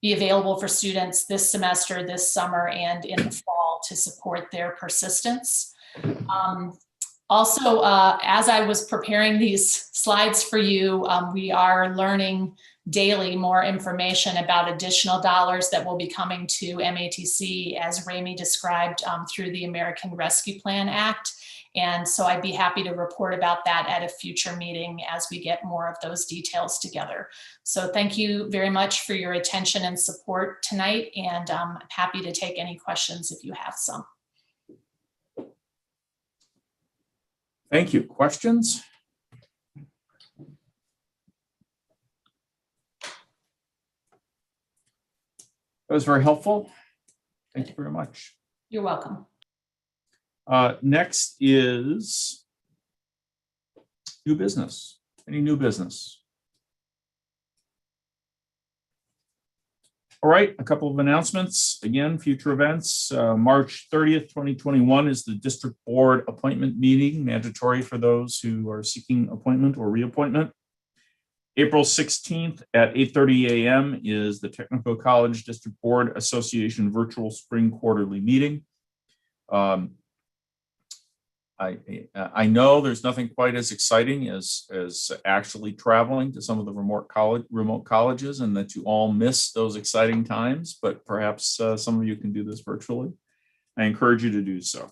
be available for students this semester, this summer, and in the fall to support their persistence. Also, as I was preparing these slides for you, we are learning daily more information about additional dollars that will be coming to MATC, as Ramey described, through the American Rescue Plan Act. And so I'd be happy to report about that at a future meeting as we get more of those details together. So thank you very much for your attention and support tonight, and I'm happy to take any questions if you have some. Thank you. Questions? That was very helpful. Thank you very much. You're welcome. Next is new business. Any new business? All right, a couple of announcements. Again, future events. March 30th, 2021 is the district board appointment meeting, mandatory for those who are seeking appointment or reappointment. April 16th at 8:30 a.m. is the Technical College District Board Association Virtual Spring Quarterly Meeting. I know there's nothing quite as exciting as actually traveling to some of the remote colleges, and that you all miss those exciting times, but perhaps some of you can do this virtually. I encourage you to do so.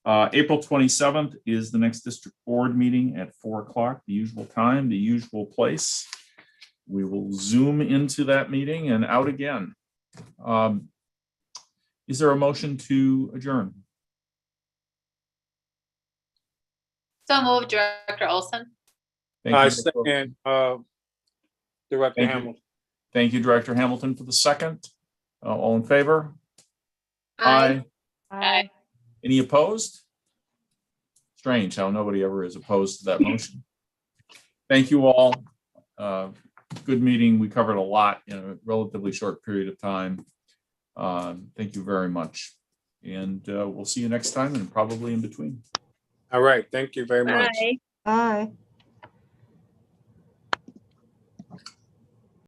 April 27th is the next district board meeting at 4 o'clock, the usual time, the usual place. We will Zoom into that meeting and out again. Is there a motion to adjourn? So moved, Director Olson. Thank I you. second Director Hamilton. Thank you, Director Hamilton, for the second. All in favor? Aye. Aye. Any opposed? Strange how nobody ever is opposed to that motion. Thank you all. Good meeting. We covered a lot in a relatively short period of time. Thank you very much. And we'll see you next time and probably in between. All right. Thank you very much. Bye. Bye.